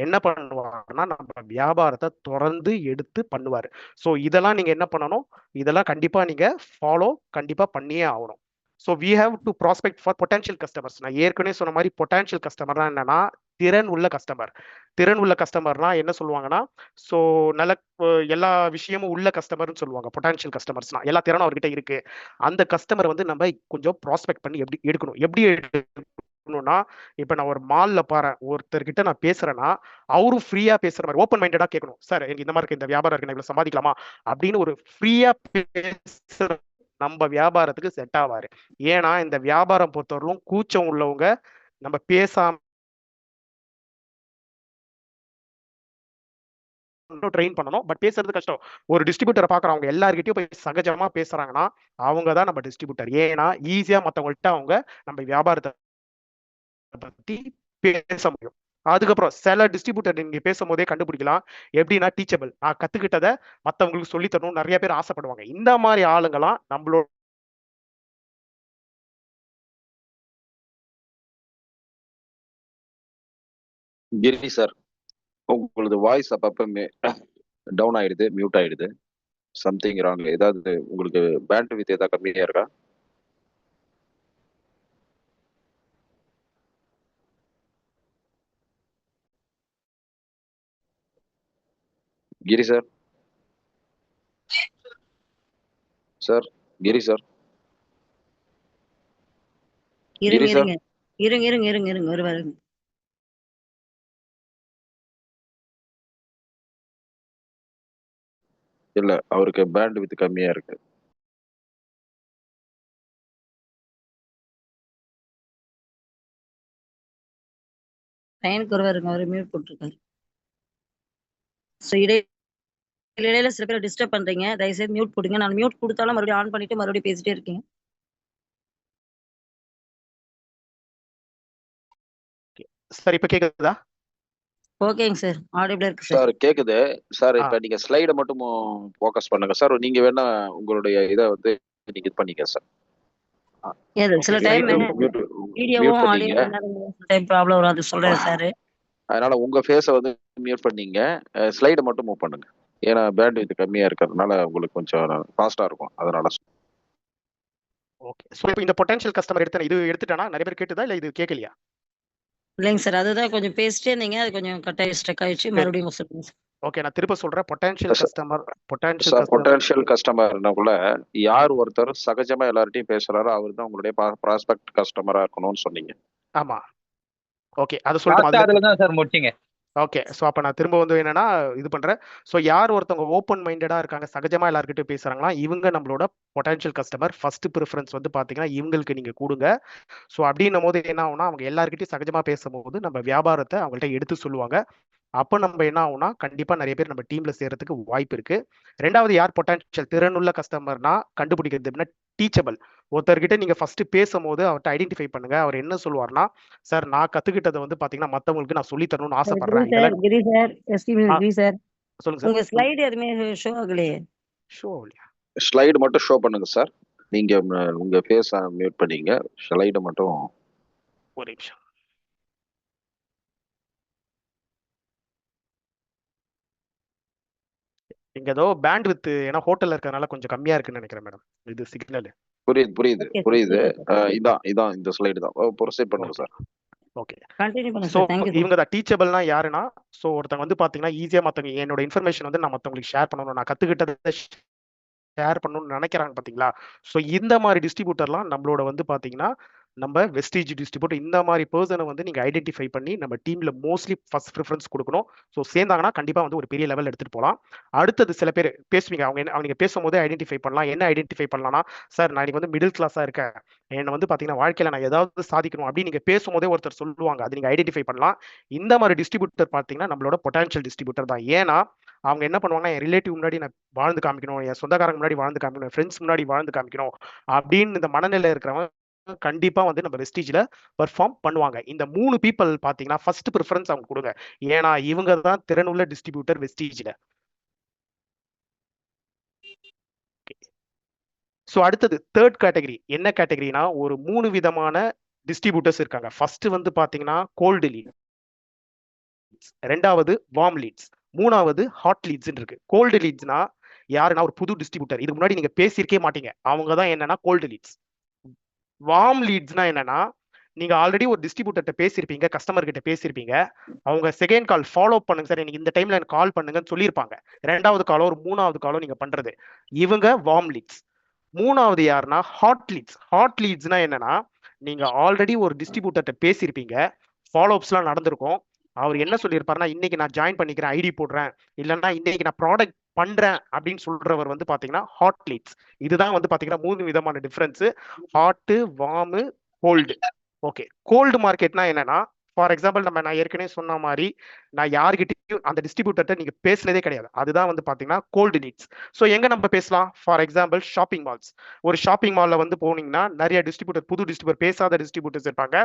என்ன பண்ணுவாங்கன்னா நம்ம வியாபாரத்தை தொடர்ந்து எடுத்து பண்ணுவாரு. ஸோ இதெல்லாம் நீங்க என்ன பண்ணணும், இதெல்லாம் கண்டிப்பா நீங்க ஃபாலோ கண்டிப்பா பண்ணியே ஆகணும். So we have to prospect for potential customers. நான் ஏற்கனவே சொன்ன மாதிரி பொட்டன்ஷியல் கஸ்டமர்னா என்னன்னா திறன் உள்ள கஸ்டமர். திறன் உள்ள கஸ்டமர்னா என்ன சொல்லுவாங்கன்னா, ஸோ நல்ல எல்லா விஷயமும் உள்ள கஸ்டமர்னு சொல்லுவாங்க. பொட்டன்ஷியல் கஸ்டமர்ஸ்னா எல்லா திறனும் அவர்கிட்ட இருக்கு. அந்த கஸ்டமர் வந்து நம்ம கொஞ்சம் ப்ராஸ்பெக்ட் பண்ணி எப்படி எடுக்கணும், எப்படி எடுக்கணும்னா, இப்ப நான் ஒரு மால்ல பாறேன், ஒருத்தர்கிட்ட நான் பேசுறேன்னா அவரும் ஃப்ரீயா பேசுற மாதிரி ஓப்பன் மைண்டடா கேட்கணும். சார் எனக்கு இந்த மாதிரி இருக்கு, இந்த வியாபாரம் இருக்கு, நான் இவ்வளவு சம்பாதிக்கலாமா அப்படின்னு ஒரு ஃப்ரீயா பேசுற நம்ம வியாபாரத்துக்கு செட் ஆவாரு. ஏன்னா இந்த வியாபாரம் பொறுத்தவரைக்கும் கூச்சம் உள்ளவங்க நம்ம பேசாம ட்ரெயின் பண்ணணும். பட் பேசுறது கஷ்டம். ஒரு டிஸ்ட்ரிபியூட்டரை பாக்குறவங்க எல்லார்கிட்டயும் போய் சகஜமா பேசுறாங்கன்னா அவங்க தான் நம்ம டிஸ்ட்ரிபியூட்டர். ஏன்னா ஈஸியா மத்தவங்கள்ட்ட அவங்க நம்ம வியாபாரத்தை பத்தி பேச முடியும். அதுக்கப்புறம் சில டிஸ்ட்ரிபியூட்டர் நீங்க பேசும் போதே கண்டுபிடிக்கலாம், எப்படின்னா டீச்சபிள், நான் கத்துக்கிட்டதை மத்தவங்களுக்கு சொல்லி தரணும் நிறைய பேர் ஆசைப்படுவாங்க. இந்த மாதிரி ஆளுங்கெல்லாம் நம்மளோட கிரி சார், உங்களது வாய்ஸ் அப்பப்ப டவுன் ஆயிடுது, மியூட் ஆயிடுது, சம்திங் ராங். ஏதாவது உங்களுக்கு பேண்ட் வித் ஏதாவது கம்மியா இருக்கா? கிரி சார், சார் கிரி சார், இருங்க கிரி சார், இருங்க இருங்க இருங்க இருங்க இருங்க ஒரு வருங்க. இல்ல அவருக்கு பேண்ட் வித் கம்மியா இருக்கு. பையனுக்கு ஒரு வருங்க, ஒரு மியூட் போட்டிருக்காரு. ஸோ இடையில சில பேர் டிஸ்டர்ப் பண்றீங்க, தயவுசெய்து மியூட் போடுங்க. நான் மியூட் கொடுத்தாலும் மறுபடியும் ஆன் பண்ணிட்டு மறுபடியும் பேசிட்டே இருக்கீங்க. சார் இப்ப கேக்குதா? ஓகேங்க சார், ஆடிபிளா இருக்கு சார் சார். கேக்குது சார். இப்ப நீங்க ஸ்லைட மட்டும் ஃபோக்கஸ் பண்ணுங்க சார். நீங்க வேணா உங்களுடைய இதை வந்து நீங்க இது பண்ணிக்க சார். ஏது சில டைம் மியூட் வீடியோவும் பண்ணீங்க. ஆடியோ சில டைம் ப்ராப்ளம் வரும், அது சொல்றேன் சார். அதனால உங்க ஃபேஸை வந்து மியூட் பண்ணீங்க, ஸ்லைடை மட்டும் மூவ் பண்ணுங்க. ஏன்னா பேண்ட்வித் கம்மியா இருக்கிறதுனால உங்களுக்கு கொஞ்சம் ஃபாஸ்டா இருக்கும். அதனால ஓகே. ஸோ இப்போ இந்த பொட்டன்ஷியல் கஸ்டமர் இது எடுத்துட்டானா நிறைய பேர் கேட்டுதா இல்லை இது கேட்கலையா? இல்லைங்க சார், அதுதான் கொஞ்சம் பேசிட்டே இருந்தீங்க, அது கொஞ்சம் கட் ஆகி ஸ்டக் ஆயிடுச்சு. சரி மறுபடியும் சொல்லுங்க சார். ஓகே, நான் திரும்ப சொல்றேன். பொட்டன்ஷியல் கஸ்டமர் பொட்டன்ஷியல் கஸ்டமர்னாக்குள்ள யார் ஒருத்தர் சகஜமா எல்லார்ட்டையும் பேசுறாரோ அவர் தான் உங்களுடைய ப்ராஸ்பெக்ட் கஸ்டமரா இருக்கணும்னு சொன்னீங்க. ஆமா. ஓகே, அது சொல்லிட்டு அதுல தான் சார் முடிச்சிங்க. ஓகே. ஸோ அப்போ நான் திரும்ப வந்து என்னன்னா இது பண்றேன். ஸோ யார் ஒருத்தவங்க ஓப்பன் மைண்டடா இருக்காங்க, சகஜமா எல்லாருக்கிட்டையும் பேசுறாங்களா, இவங்க நம்மளோட பொட்டன்ஷியல் கஸ்டமர். ஃபர்ஸ்ட் ப்ரிஃபரன்ஸ் வந்து பாத்தீங்கன்னா இவங்களுக்கு நீங்க கொடுங்க. ஸோ அப்படின்னும் போது என்ன ஆகும்னா அவங்க எல்லாருக்கிட்டையும் சகஜமா பேசும்போது நம்ம வியாபாரத்தை அவங்கள்ட்ட எடுத்து சொல்லுவாங்க. அப்போ நம்ம என்ன ஆகும்னா கண்டிப்பா நிறைய பேர் நம்ம டீம்ல சேர்றதுக்கு வாய்ப்பு இருக்கு. ரெண்டாவது யார் பொட்டன்ஷியல் திறனுள்ள கஸ்டமர்னா கண்டுபிடிக்கிறது அப்படின்னா டீச்சபிள். ஒருத்தர்கிட்ட நீங்க ஃபர்ஸ்ட் பேசும்போது அவர்கிட்ட ஐடென்டிஃபை பண்ணுங்க. அவர் என்ன சொல்லுவார்னா, சார் நான் கத்துக்கிட்டதை வந்து பாத்தீங்கன்னா மத்தவங்களுக்கு நான் சொல்லி தரணும்னு ஆசைப்படுறேன். கிரி சார், சொல்லுங்க சார். உங்க ஸ்லைடு எதுவுமே ஷோ ஆகலையே. ஷோ இல்லையா? ஸ்லைடு மட்டும் ஷோ பண்ணுங்க சார். நீங்க உங்க ஃபேஸை மியூட் பண்ணீங்க, ஸ்லைடு மட்டும். ஒரு நிமிஷம். இங்க ஏதோ பேண்ட் வித் ஏன்னா ஹோட்டல்ல இருக்கறனால கொஞ்சம் கம்மியா இருக்குன்னு நினைக்கிறேன் மேடம். இது சிக்னல். புரியுது. இதான் இந்த ஸ்லைடு தான். ப்ரொசீட் பண்ணுங்க சார். ஓகே. கண்டினியூ பண்ணுங்க ஸோ சார். Thank you. இவங்க தான் டீச்சபிள்னா யாருன்னா, ஸோ ஒருத்தங்க வந்து பாத்தீங்கன்னா ஈஸியா மத்தவங்க என்னோட இன்ஃபர்மேஷன் வந்து நான் மத்தவங்களுக்கு ஷேர் பண்ணணும், நான் கத்துக்கிட்டதை ஷேர் பண்ணணும்னு நினைக்கிறாங்க பாத்தீங்களா? ஸோ இந்த மாதிரி டிஸ்ட்ரிபியூட்டர்லாம் நம்மளோட வந்து பாத்தீங்கன்னா நம்ம வெஸ்டேஜ் டிஸ்ட்ரிபியூட்டர் இந்த மாதிரி பர்சனை வந்து நீங்க ஐடென்டிஃபை பண்ணி நம்ம டீம்ல மோஸ்ட்லி ஃபர்ஸ்ட் ப்ரிஃபரன்ஸ் கொடுக்கணும். ஸோ சேர்ந்தாங்கன்னா கண்டிப்பா வந்து ஒரு பெரிய லெவல் எடுத்துட்டு போகலாம். அடுத்தது சில பேர் பேசுவீங்க, அவங்க பேசும்போது ஐடென்டிஃபை பண்ணலாம். என்ன ஐடென்டிஃபை பண்ணலாம்னா, சார் நான் வந்து மிடில் கிளாஸா இருக்கேன், என்னை வந்து பாத்தீங்கன்னா வாழ்க்கையில நான் ஏதாவது சாதிக்கணும் அப்படின்னு நீங்க பேசும்போதே ஒருத்தர் சொல்லுவாங்க, அது நீங்க ஐடென்டிஃபை பண்ணலாம். இந்த மாதிரி டிஸ்ட்ரிபியூட்டர் பாத்தீங்கன்னா நம்மளோட பொட்டன்ஷியல் டிஸ்ட்ரிபியூட்டர் தான். ஏன்னா அவங்க என்ன பண்ணுவாங்கன்னா என் ரிலேட்டிவ் முன்னாடி நான் வாழ்ந்து காமிக்கணும், என் சொந்தக்காரங்க முன்னாடி வாழ்ந்து காமிக்கணும், என் ஃப்ரெண்ட்ஸ் முன்னாடி வாழ்ந்து காமிக்கணும் அப்படின்னு இந்த மனநிலை இருக்கிறவங்க கண்டிப்பா வந்து நம்ம வெஸ்டீஜ்ல பெர்ஃபார்ம் பண்ணுவாங்க. இந்த 3 பீப்பிள் பாத்தீங்கன்னா ஃபர்ஸ்ட் ப்ரிஃபரன்ஸ் அவங்க கொடுங்க. ஏன்னா இவங்க தான் திறனுள்ள டிஸ்ட்ரிபியூட்டர் வெஸ்டீஜ்ல. ஸோ அடுத்தது தேர்ட் கேட்டகரி. என்ன கேட்டகரினா ஒரு 3 விதமான டிஸ்ட்ரிபியூட்டர்ஸ் இருக்காங்க. ஃபர்ஸ்ட் வந்து பாத்தீங்கன்னா கோல்டு லீட்ஸ், ரெண்டாவது வார்ம் லீட்ஸ், மூணாவது ஹாட் லீட்ஸ் இருக்கு. கோல்டு லீட்ஸ்னா யாருன்னா ஒரு புது டிஸ்ட்ரிபியூட்டர், இதுக்கு முன்னாடி நீங்க பேசியிருக்கே மாட்டீங்க, அவங்க தான் என்னன்னா கோல்டு லீட்ஸ். வார்ம் லீட்ஸ்னா என்னன்னா நீங்க ஆல்ரெடி ஒரு டிஸ்ட்ரிபியூட்டர்கிட்ட பேசியிருப்பீங்க, கஸ்டமர் கிட்ட பேசியிருப்பீங்க, அவங்க செகண்ட் கால் ஃபாலோ பண்ணுங்க சார், எனக்கு இந்த டைம்ல எனக்கு கால் பண்ணுங்கன்னு சொல்லியிருப்பாங்க. ரெண்டாவது காலோ ஒரு மூணாவது காலோ நீங்க பண்றது, இவங்க வார்ம் லீட்ஸ். மூணாவது யாருன்னா ஹாட் லீட்ஸ். ஹாட் லீட்ஸ்னா என்னன்னா நீங்க ஆல்ரெடி ஒரு டிஸ்ட்ரிபியூட்டர்கிட்ட பேசியிருப்பீங்க, ஃபாலோ அப்ஸ்லாம் நடந்திருக்கும். அவர் என்ன சொல்லியிருப்பாருன்னா இன்னைக்கு நான் ஜாயின் பண்ணிக்கிறேன், ஐடி போடுறேன், இல்லைன்னா இன்னைக்கு நான் ப்ராடக்ட் பண்றேன் அப்படின்னு சொல்றவர் வந்து பாத்தீங்கன்னா ஹாட் லீட்ஸ். இதுதான் வந்து பாத்தீங்கன்னா 3 விதமான difference, hot, warm, cold. Okay. Cold மார்க்கெட்னா என்னன்னா ஃபார் எக்ஸாம்பிள் நான் ஏற்கனவே சொன்ன மாதிரி நான் யார்கிட்டயும் அந்த டிஸ்ட்ரிபியூட்டர்கிட்ட நீங்க பேசினதே கிடையாது, அதுதான் வந்து பாத்தீங்கன்னா கோல்டு லீட்ஸ். ஸோ எங்க நம்ம பேசலாம்? For example shopping malls. ஒரு ஷாப்பிங் மால்ல வந்து போனீங்கன்னா நிறைய டிஸ்ட்ரிபியூட்டர், புது டிஸ்ட்ரிபியூட்டர், பேசாத டிஸ்ட்ரிபியூட்டர்ஸ் இருப்பாங்க.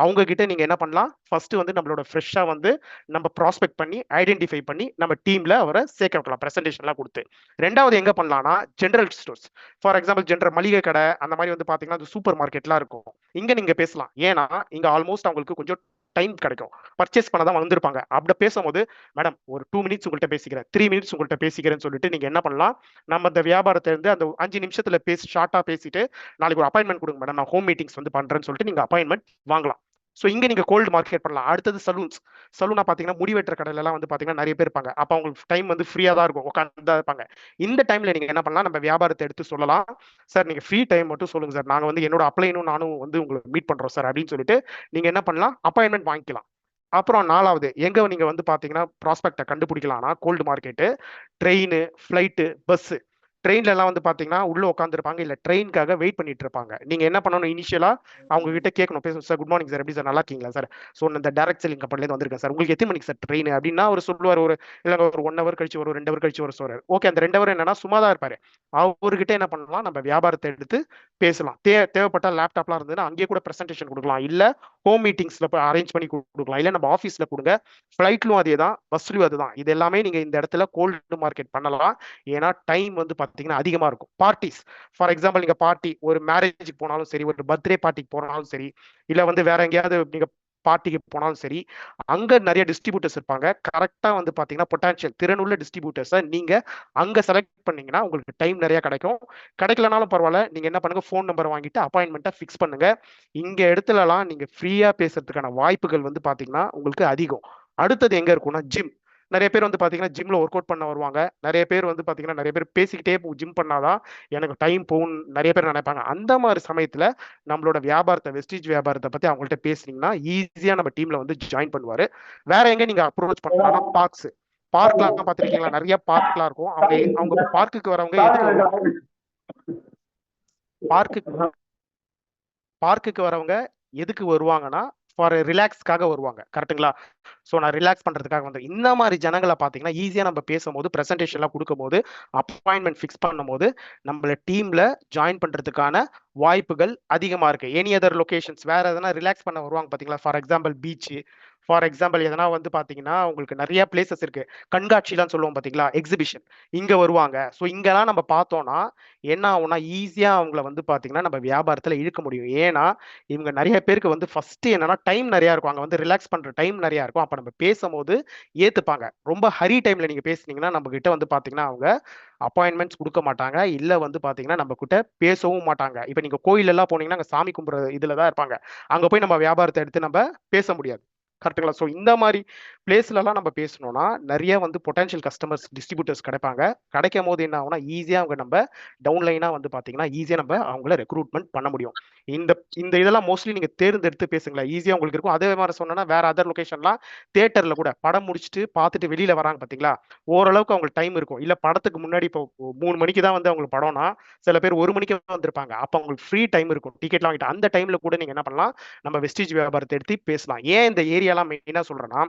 அவங்க கிட்ட நீங்க என்ன பண்ணலாம், ஃபர்ஸ்ட் வந்து நம்மளோட ஃப்ரெஷ்ஷா வந்து நம்ம ப்ராஸ்பெக்ட் பண்ணி ஐடென்டிஃபை பண்ணி நம்ம டீம்ல அவரை சேர்க்க வைக்கலாம், பிரசன்டேஷன்லாம் கொடுத்து. ரெண்டாவது எங்க பண்ணலாம்னா general stores. For example general மளிகை கடை அந்த மாதிரி வந்து பாத்தீங்கன்னா சூப்பர் மார்க்கெட்லாம் இருக்கும், இங்க நீங்க பேசலாம். ஏன்னா இங்க ஆல்மோஸ்ட் அவங்களுக்கு கொஞ்சம் டைம் கிடைக்கும், பர்ச்சேஸ் பண்ண தான் வந்திருப்பாங்க. அப்படி பேசும்போது மேடம் ஒரு 2 மினிட்ஸ் உங்கள்கிட்ட பேசிக்கிறேன், 3 மினிட்ஸ் உங்கள்கிட்ட பேசிக்கிறேன்னு சொல்லிட்டு நீங்க என்ன பண்ணலாம், நம்ம அந்த வியாபாரத்தை இருந்து அந்த 5 நிமிஷத்துல ஷார்ட்டா பேசிட்டு நாளைக்கு ஒரு அப்பாயின்மெண்ட் கொடுங்க மேடம், நான் ஹோம் மீட்டிங்ஸ் வந்து பண்றேன்னு சொல்லிட்டு நீங்க அப்பாயின்மெண்ட் வாங்கலாம். ஸோ இங்க நீங்க கோல்டு மார்க்கெட் பண்ணலாம். அடுத்தது சலூன்ஸ். சலூனா பாத்தீங்கன்னா முடிவெட்டுற கடையில வந்து பாத்தீங்கன்னா நிறைய பேர் இருப்பாங்க, அப்ப அவங்களுக்கு டைம் வந்து ஃப்ரீயா தான் இருக்கும், உட்காந்து தான் இருப்பாங்க. இந்த டைம்ல நீங்க என்ன பண்ணலாம், நம்ம வியாபாரத்தை எடுத்து சொல்லலாம், சார் நீங்க ஃப்ரீ டைம் மட்டும் சொல்லுங்க சார், நாங்க வந்து என்னோட அப்ளைனும் நானும் வந்து உங்களை மீட் பண்றோம் சார் அப்படின்னு சொல்லிட்டு நீங்க என்ன பண்ணலாம், அப்பாயின்மெண்ட் வாங்கிக்கலாம். அப்புறம் நாலாவது எங்க நீங்க வந்து பாத்தீங்கன்னா ப்ராஸ்பெக்டை கண்டுபிடிக்கலாம்னா cold market, train, flight, bus. ட்ரெயின்ல எல்லாம் வந்து பாத்தீங்கன்னா உள்ள உட்காந்துருப்பாங்க, இல்ல ட்ரெயின்காக வெயிட் பண்ணிட்டு இருப்பாங்க. நீங்க என்ன பண்ணணும், இனிஷியலா அவங்க கிட்ட கேட்கணும், பேசணும், சார் குட் மார்னிங் சார், எப்படி சார் நல்லா இருக்கீங்களா சார், ஸோ இந்த டைரக்ட் செல்லிங் கம்பெனில இருந்து வந்திருக்கேன் சார், உங்களுக்கு எத்தனை மணிக்கு சார் ட்ரெயின் அப்படின்னா அவர் சொல்லுவார், ஒரு இல்லைங்க ஒரு 1 hour கழிச்சு வரும், 2 hour கழிச்சு வரும் சொல்றாரு. ஓகே, அந்த 2 hour என்னன்னா சும்மா தான் இருப்பாரு. அவர்கிட்ட என்ன பண்ணலாம், நம்ம வியாபாரத்தை எடுத்து பேசலாம். தேவைப்பட்ட லேப்டாப்லாம் இருந்ததுன்னா அங்கேயே கூட பிரசன்டேஷன் கொடுக்கலாம், இல்ல ஹோம் மீட்டிங்ஸ்ல போய் அரேஞ்ச் பண்ணி கொடுக்கலாம், இல்ல நம்ம ஆஃபீஸ்ல கொடுங்க. ஃபிளைட்லும் அதே தான், பஸ்லயும் அதுதான். இது எல்லாமே நீங்க இந்த இடத்துல கோல்டு மார்க்கெட் பண்ணலாம். ஏன்னா டைம் வந்து பாத்தீங்கன்னா அதிகமா இருக்கும். பார்ட்டிஸ், ஃபார் எக்ஸாம்பிள் நீங்க பார்ட்டி ஒரு மேரேஜுக்கு போனாலும் சரி, ஒரு பர்த்டே பார்ட்டிக்கு போனாலும் சரி, இல்ல வந்து வேற எங்கேயாவது நீங்க பார்ட்டிக்கு போனாலும் சரி, அங்க நிறைய டிஸ்ட்ரிபியூட்டர்ஸ் இருப்பாங்க. கரெக்டா வந்து பாத்தீங்கன்னா பொட்டான்ஷியல் திறனுள்ள டிஸ்ட்ரிபியூட்டர்ஸை நீங்க அங்க செலக்ட் பண்ணீங்கன்னா உங்களுக்கு டைம் நிறைய கிடைக்கும். கிடைக்கலனாலும் பரவாயில்ல, நீங்க என்ன பண்ணுங்க, ஃபோன் நம்பர் வாங்கிட்டு அப்பாயின்மெண்ட்டை ஃபிக்ஸ் பண்ணுங்க. இங்க இடத்துலலாம் நீங்க ஃப்ரீயா பேசுறதுக்கான வாய்ப்புகள் வந்து பாத்தீங்கன்னா உங்களுக்கு அதிகம். அடுத்தது எங்க இருக்கும்னா ஜிம். நிறைய பேர் வந்து பாத்தீங்கன்னா ஜிம்ல ஒர்க் அவுட் பண்ண வருவாங்க. நிறைய பேர் வந்து பாத்தீங்கன்னா நிறைய பேர் பேசிக்கிட்டே ஜிம் பண்ணாதான் எனக்கு டைம் போகும் நிறைய பேர் நினைப்பாங்க. அந்த மாதிரி சமயத்துல நம்மளோட வியாபாரத்தை, வெஸ்டீஜ் வியாபாரத்தை பத்தி அவங்கள்ட்ட பேசுனீங்கன்னா ஈஸியா நம்ம டீம்ல வந்து ஜாயின் பண்ணுவாரு. வேற எங்க நீங்க அப்ரோச் பண்ணலாம்னா பார்க்ஸ். பார்க்லாம் பார்த்திருக்கீங்களா? நிறைய பார்க்லாம் இருக்கும். அவங்க பார்க்குக்கு வரவங்க எதுக்கு வருவாங்க? பார்க்குக்கு வரவங்க எதுக்கு வருவாங்கன்னா ஃபார் ரிலாக்ஸ்க்காக வருவாங்க. கரெக்ட்டுங்களா? ஸோ நான் ரிலாக்ஸ் பண்றதுக்காக வந்து இந்த மாதிரி ஜனங்களை பார்த்தீங்கன்னா ஈஸியா நம்ம பேசும்போது, பிரசன்டேஷன்லாம் கொடுக்கும்போது, அப்பாயின்மெண்ட் ஃபிக்ஸ் பண்ணும்போது நம்மள டீம்ல ஜாயின் பண்றதுக்கான வாய்ப்புகள் அதிகமா இருக்கு. எனி அதர் லொகேஷன்ஸ் வேற எதனா ரிலாக்ஸ் பண்ண வருவாங்க பாத்தீங்களா? For example beach, for example எதனா வந்து பாத்தீங்கன்னா உங்களுக்கு நிறைய பிளேசஸ் இருக்கு. கண்காட்சிலாம் சொல்லுவோம் பாத்தீங்களா? எக்ஸிபிஷன் இங்க வருவாங்க. ஸோ இங்கெல்லாம் நம்ம பார்த்தோம்னா என்ன ஆகும்னா ஈஸியா அவங்கள வந்து பாத்தீங்கன்னா நம்ம வியாபாரத்துல இழுக்க முடியும். ஏன்னா இவங்க நிறைய பேருக்கு வந்து ஃபர்ஸ்ட் என்னன்னா டைம் நிறைய இருக்கும். அங்க வந்து ரிலாக்ஸ் பண்ற டைம் நிறைய இருக்கும். அப்ப நம்ம பேசும்போது ஏத்துப்பாங்க. ரொம்ப ஹரி டைம்ல நீங்க பேசுனீங்கன்னா நம்ம கிட்ட வந்து பாத்தீங்கன்னா அவங்க அப்பாயின்மெண்ட்ஸ் கொடுக்க மாட்டாங்க. இல்ல வந்து பாத்தீங்கன்னா நம்ம கிட்ட பேசவும் மாட்டாங்க. இப்ப நீங்க கோயில் எல்லாம் போனீங்கன்னா அங்க சாமி கும்பிடுற இதுலதான் இருப்பாங்க. அங்க போய் நம்ம வியாபாரத்தை எடுத்து நம்ம பேச முடியாது. கரெக்டுங்களா? ஸோ இந்த மாதிரி பிளேஸ்லலாம் நம்ம பேசணும்னா நிறைய வந்து பொட்டன்ஷியல் கஸ்டமர்ஸ், டிஸ்ட்ரிபியூட்டர்ஸ் கிடைப்பாங்க. கிடைக்கும் போது என்ன ஆகும்னா ஈஸியா அவங்க நம்ம டவுன்லைனா வந்து பாத்தீங்கன்னா ஈஸியா நம்ம அவங்கள ரெக்ரூட்மெண்ட் பண்ண முடியும். இந்த இந்த இதெல்லாம் மோஸ்ட்லி நீங்க தேர்ந்தெடுத்து பேசுங்களா, ஈஸியா உங்களுக்கு இருக்கும். அதே மாதிரி சொன்னா வேற அதர் லொகேஷன்லாம் தியேட்டர்ல கூட படம் முடிச்சுட்டு பார்த்துட்டு வெளியில வராங்க பாத்தீங்களா? ஓரளவுக்கு அவங்களுக்கு டைம் இருக்கும். இல்ல படத்துக்கு முன்னாடி இப்போ 3 மணிக்கு தான் வந்து அவங்களுக்கு படம்னா சில பேர் 1 மணிக்கு வந்திருப்பாங்க. அப்ப அவங்களுக்கு ஃப்ரீ டைம் இருக்கும். டிக்கெட்லாம் வாங்கிட்டு அந்த டைம்ல கூட நீங்க என்ன பண்ணலாம், நம்ம வெஸ்டீஜ் வியாபாரத்தை எடுத்து பேசலாம். ஏன் இந்த ஏரியாலாம் மெயினா சொல்றேன்னா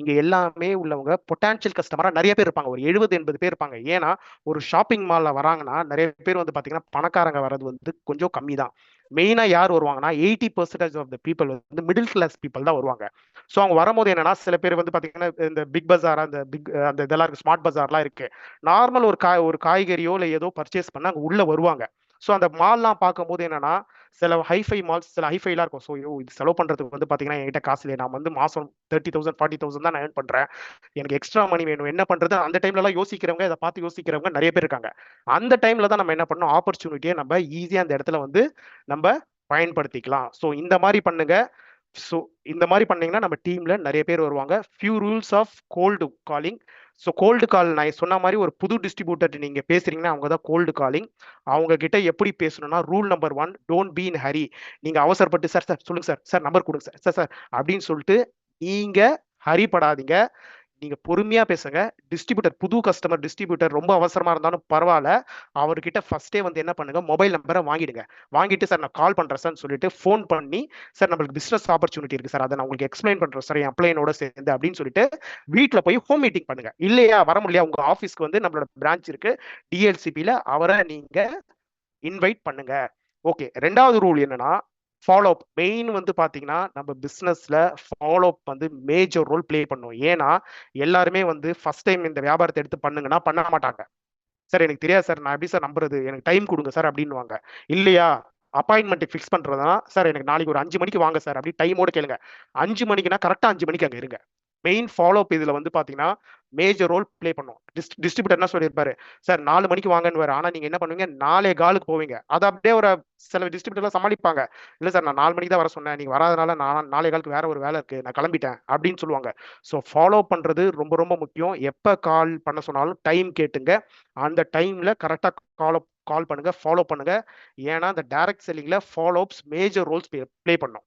இங்க எல்லாமே உள்ளவங்க பொட்டான்ஷியல் கஸ்டமரா நிறைய பேர் இருப்பாங்க. ஒரு 70-80 பேர் இருப்பாங்க. ஏன்னா ஒரு ஷாப்பிங் மால்ல வராங்கன்னா நிறைய பேர் வந்து பாத்தீங்கன்னா பணக்காரங்க வர்றது வந்து கொஞ்சம் கம்மி தான். மெயினா யார் வருவாங்கன்னா 80% ஆஃப் த பீப்புள் வந்து மிடில் கிளாஸ் பீப்புள் தான் வருவாங்க. ஸோ அவங்க வரும்போது என்னன்னா சில பேர் வந்து பாத்தீங்கன்னா இந்த பிக் பஜார், அந்த இதெல்லாம் இருக்கு, ஸ்மார்ட் பஜார்லாம் இருக்கு. நார்மல் ஒரு காய்கறியோ இல்லை ஏதோ பர்ச்சேஸ் பண்ண அங்க உள்ள வருவாங்க. ஸோ அந்த மால்லாம் பார்க்கும்போது என்னன்னா சில ஹைஃபை மால்ஸ், சில ஹைஃபைலாம் இருக்கும். ஸோ இது செலவு பண்றதுக்கு வந்து பாத்தீங்கன்னா என்கிட்ட காசு இல்லை, நான் வந்து மாசம் 30,000 40,000 தான் நான் ஏர்ன் பண்றேன், எனக்கு எக்ஸ்ட்ரா மணி வேணும், என்ன பண்றது? அந்த டைம்ல எல்லாம் யோசிக்கிறவங்க, இதை பார்த்து யோசிக்கிறவங்க நிறைய பேர் இருக்காங்க. அந்த டைம்ல தான் நம்ம என்ன பண்ணணும், ஆப்பர்ச்சுனிட்டியை நம்ம ஈஸியா அந்த இடத்துல வந்து நம்ம பயன்படுத்திக்கலாம். ஸோ இந்த மாதிரி பண்ணுங்க. ஸோ இந்த மாதிரி பண்ணீங்கன்னா நம்ம டீம்ல நிறைய பேர் வருவாங்க. Few rules of cold calling. So cold call நான் சொன்ன மாதிரி ஒரு புது டிஸ்ட்ரிபியூட்டர் நீங்க பேசுறீங்கன்னா அவங்க தான் கோல்டு காலிங். அவங்க கிட்ட எப்படி பேசணும்னா rule number 1, don't be in Hari. நீங்க அவசரப்பட்டு சார் சார் சொல்லுங்க சார், சார் நம்பர் கொடுங்க சார், சார் சார் அப்படின்னு சொல்லிட்டு நீங்க ஹரிப்படாதீங்க. நீங்க பொறுமையா பேசுங்க. டிஸ்ட்ரிபியூட்டர், புது கஸ்டமர் டிஸ்ட்ரிபியூட்டர் ரொம்ப அவசரமா இருந்தாலும் பரவாயில்ல, அவர்கிட்ட ஃபர்ஸ்டே வந்து என்ன பண்ணுங்க, மொபைல் நம்பரை வாங்கிடுங்க. வாங்கிட்டு சார் நான் கால் பண்றேன் சார் சொல்லிட்டு ஃபோன் பண்ணி சார் நம்மளுக்கு பிசினஸ் ஆப்பர்ச்சுனிட்டி இருக்கு சார், அதை நான் உங்களுக்கு எக்ஸ்பிளைன் பண்றேன் சார் என் அப்ளைனோட சேர்ந்து அப்படின்னு சொல்லிட்டு வீட்டில் போய் ஹோம் மீட்டிங் பண்ணுங்க. இல்லையா வர முடியல, உங்க ஆஃபீஸ்க்கு வந்து நம்மளோட பிரான்ச் இருக்கு டிஎல்சிபில, அவரை நீங்க இன்வைட் பண்ணுங்க. ஓகே. ரெண்டாவது ரூல் என்னன்னா ஃபாலோ அப். மெயின் வந்து பாத்தீங்கன்னா நம்ம பிசினஸ்ல ஃபாலோ அப் வந்து மேஜர் ரோல் பிளே பண்ணும். ஏன்னா எல்லாருமே வந்து ஃபர்ஸ்ட் டைம் இந்த வியாபாரத்தை எடுத்து பண்ணுங்கன்னா பண்ண மாட்டாங்க. சார் எனக்கு தெரியாது சார், நான் எப்படி சார் நம்புறது, எனக்கு டைம் கொடுங்க சார் அப்படின்னுவாங்க. இல்லையா அப்பாயின்மெண்ட் ஃபிக்ஸ் பண்றதுனா சார் எனக்கு நாளைக்கு ஒரு 5 மணிக்கு வாங்க சார் அப்படி டைமோட கேளுங்க. 5 மணிக்குனா கரெக்டா 5 மணிக்கு அங்க இருங்க. மெயின் ஃபாலோ அப் இதுல வந்து பாத்தீங்கன்னா மேஜர் ரோல் பிளே பண்ணும். டிஸ்ட்ரிபியூட்டர் என்ன சொல்லியிருப்பாரு, சார் 4 மணிக்கு வாங்கன்னு, ஆனா நீங்க என்ன பண்ணுவீங்க 4:15 போவீங்க. அது அப்படியே ஒரு சில டிஸ்ட்ரிபியூட்டர்லாம் சமாளிப்பாங்க. இல்ல சார் நான் 4 மணிக்கு தான் வர சொன்னேன், நீங்க வராதனால நான் 4:15 வேற ஒரு வேலை இருக்கு, நான் கிளம்பிட்டேன் அப்படின்னு சொல்லுவாங்க. ஸோ ஃபாலோ பண்றது ரொம்ப ரொம்ப முக்கியம். எப்ப கால் பண்ண சொன்னாலும் டைம் கேட்டுங்க. அந்த டைம்ல கரெக்டா கால் பண்ணுங்க, ஃபாலோ பண்ணுங்க. ஏன்னா இந்த டைரக்ட் செல்லிங்ல follow ups major roles play பண்ணும்.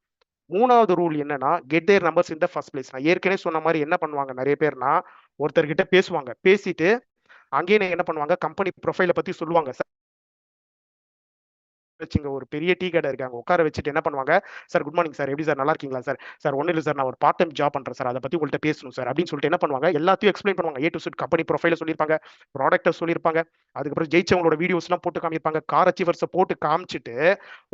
மூணாவது ரூல் என்னன்னா get their numbers in the first place. நான் ஏற்கனவே சொன்ன மாதிரி என்ன பண்ணுவாங்க நிறைய பேர்னா ஒருத்தர்கிட்ட பேசுவாங்க, பேசிட்டு அங்கேயே என்ன பண்ணுவாங்க, கம்பெனி ப்ரொஃபைலை பத்தி சொல்லுவாங்க. வச்சுங்க ஒரு பெரிய டீ கடை இருக்காங்க, உட்கார வச்சுட்டு என்ன பண்ணுவாங்க, சார் குட் மார்னிங் சார், எப்படி சார் நல்லா இருக்கீங்களா சார், சார் ஒன்றும் இல்லை சார் நான் ஒரு பார்ட் டைம் ஜாப் பண்றேன் சார், அதை பத்தி உங்கள்கிட்ட பேசணும் சார் அப்படின்னு சொல்லிட்டு என்ன பண்ணுவாங்க, எல்லாத்தையும் எக்ஸ்பிளைன் பண்ணுவாங்க. ஏ டு செட் கம்பெனி ப்ரொஃபைல சொல்லியிருப்பாங்க, ப்ராடக்ட்டை சொல்லியிருப்பாங்க, அதுக்கப்புறம் ஜெயிச்சவங்களோட வீடியோஸ்லாம் போட்டு காமிப்பாங்க, கார் அச்சீவர்ஸை போட்டு காமிச்சிட்டு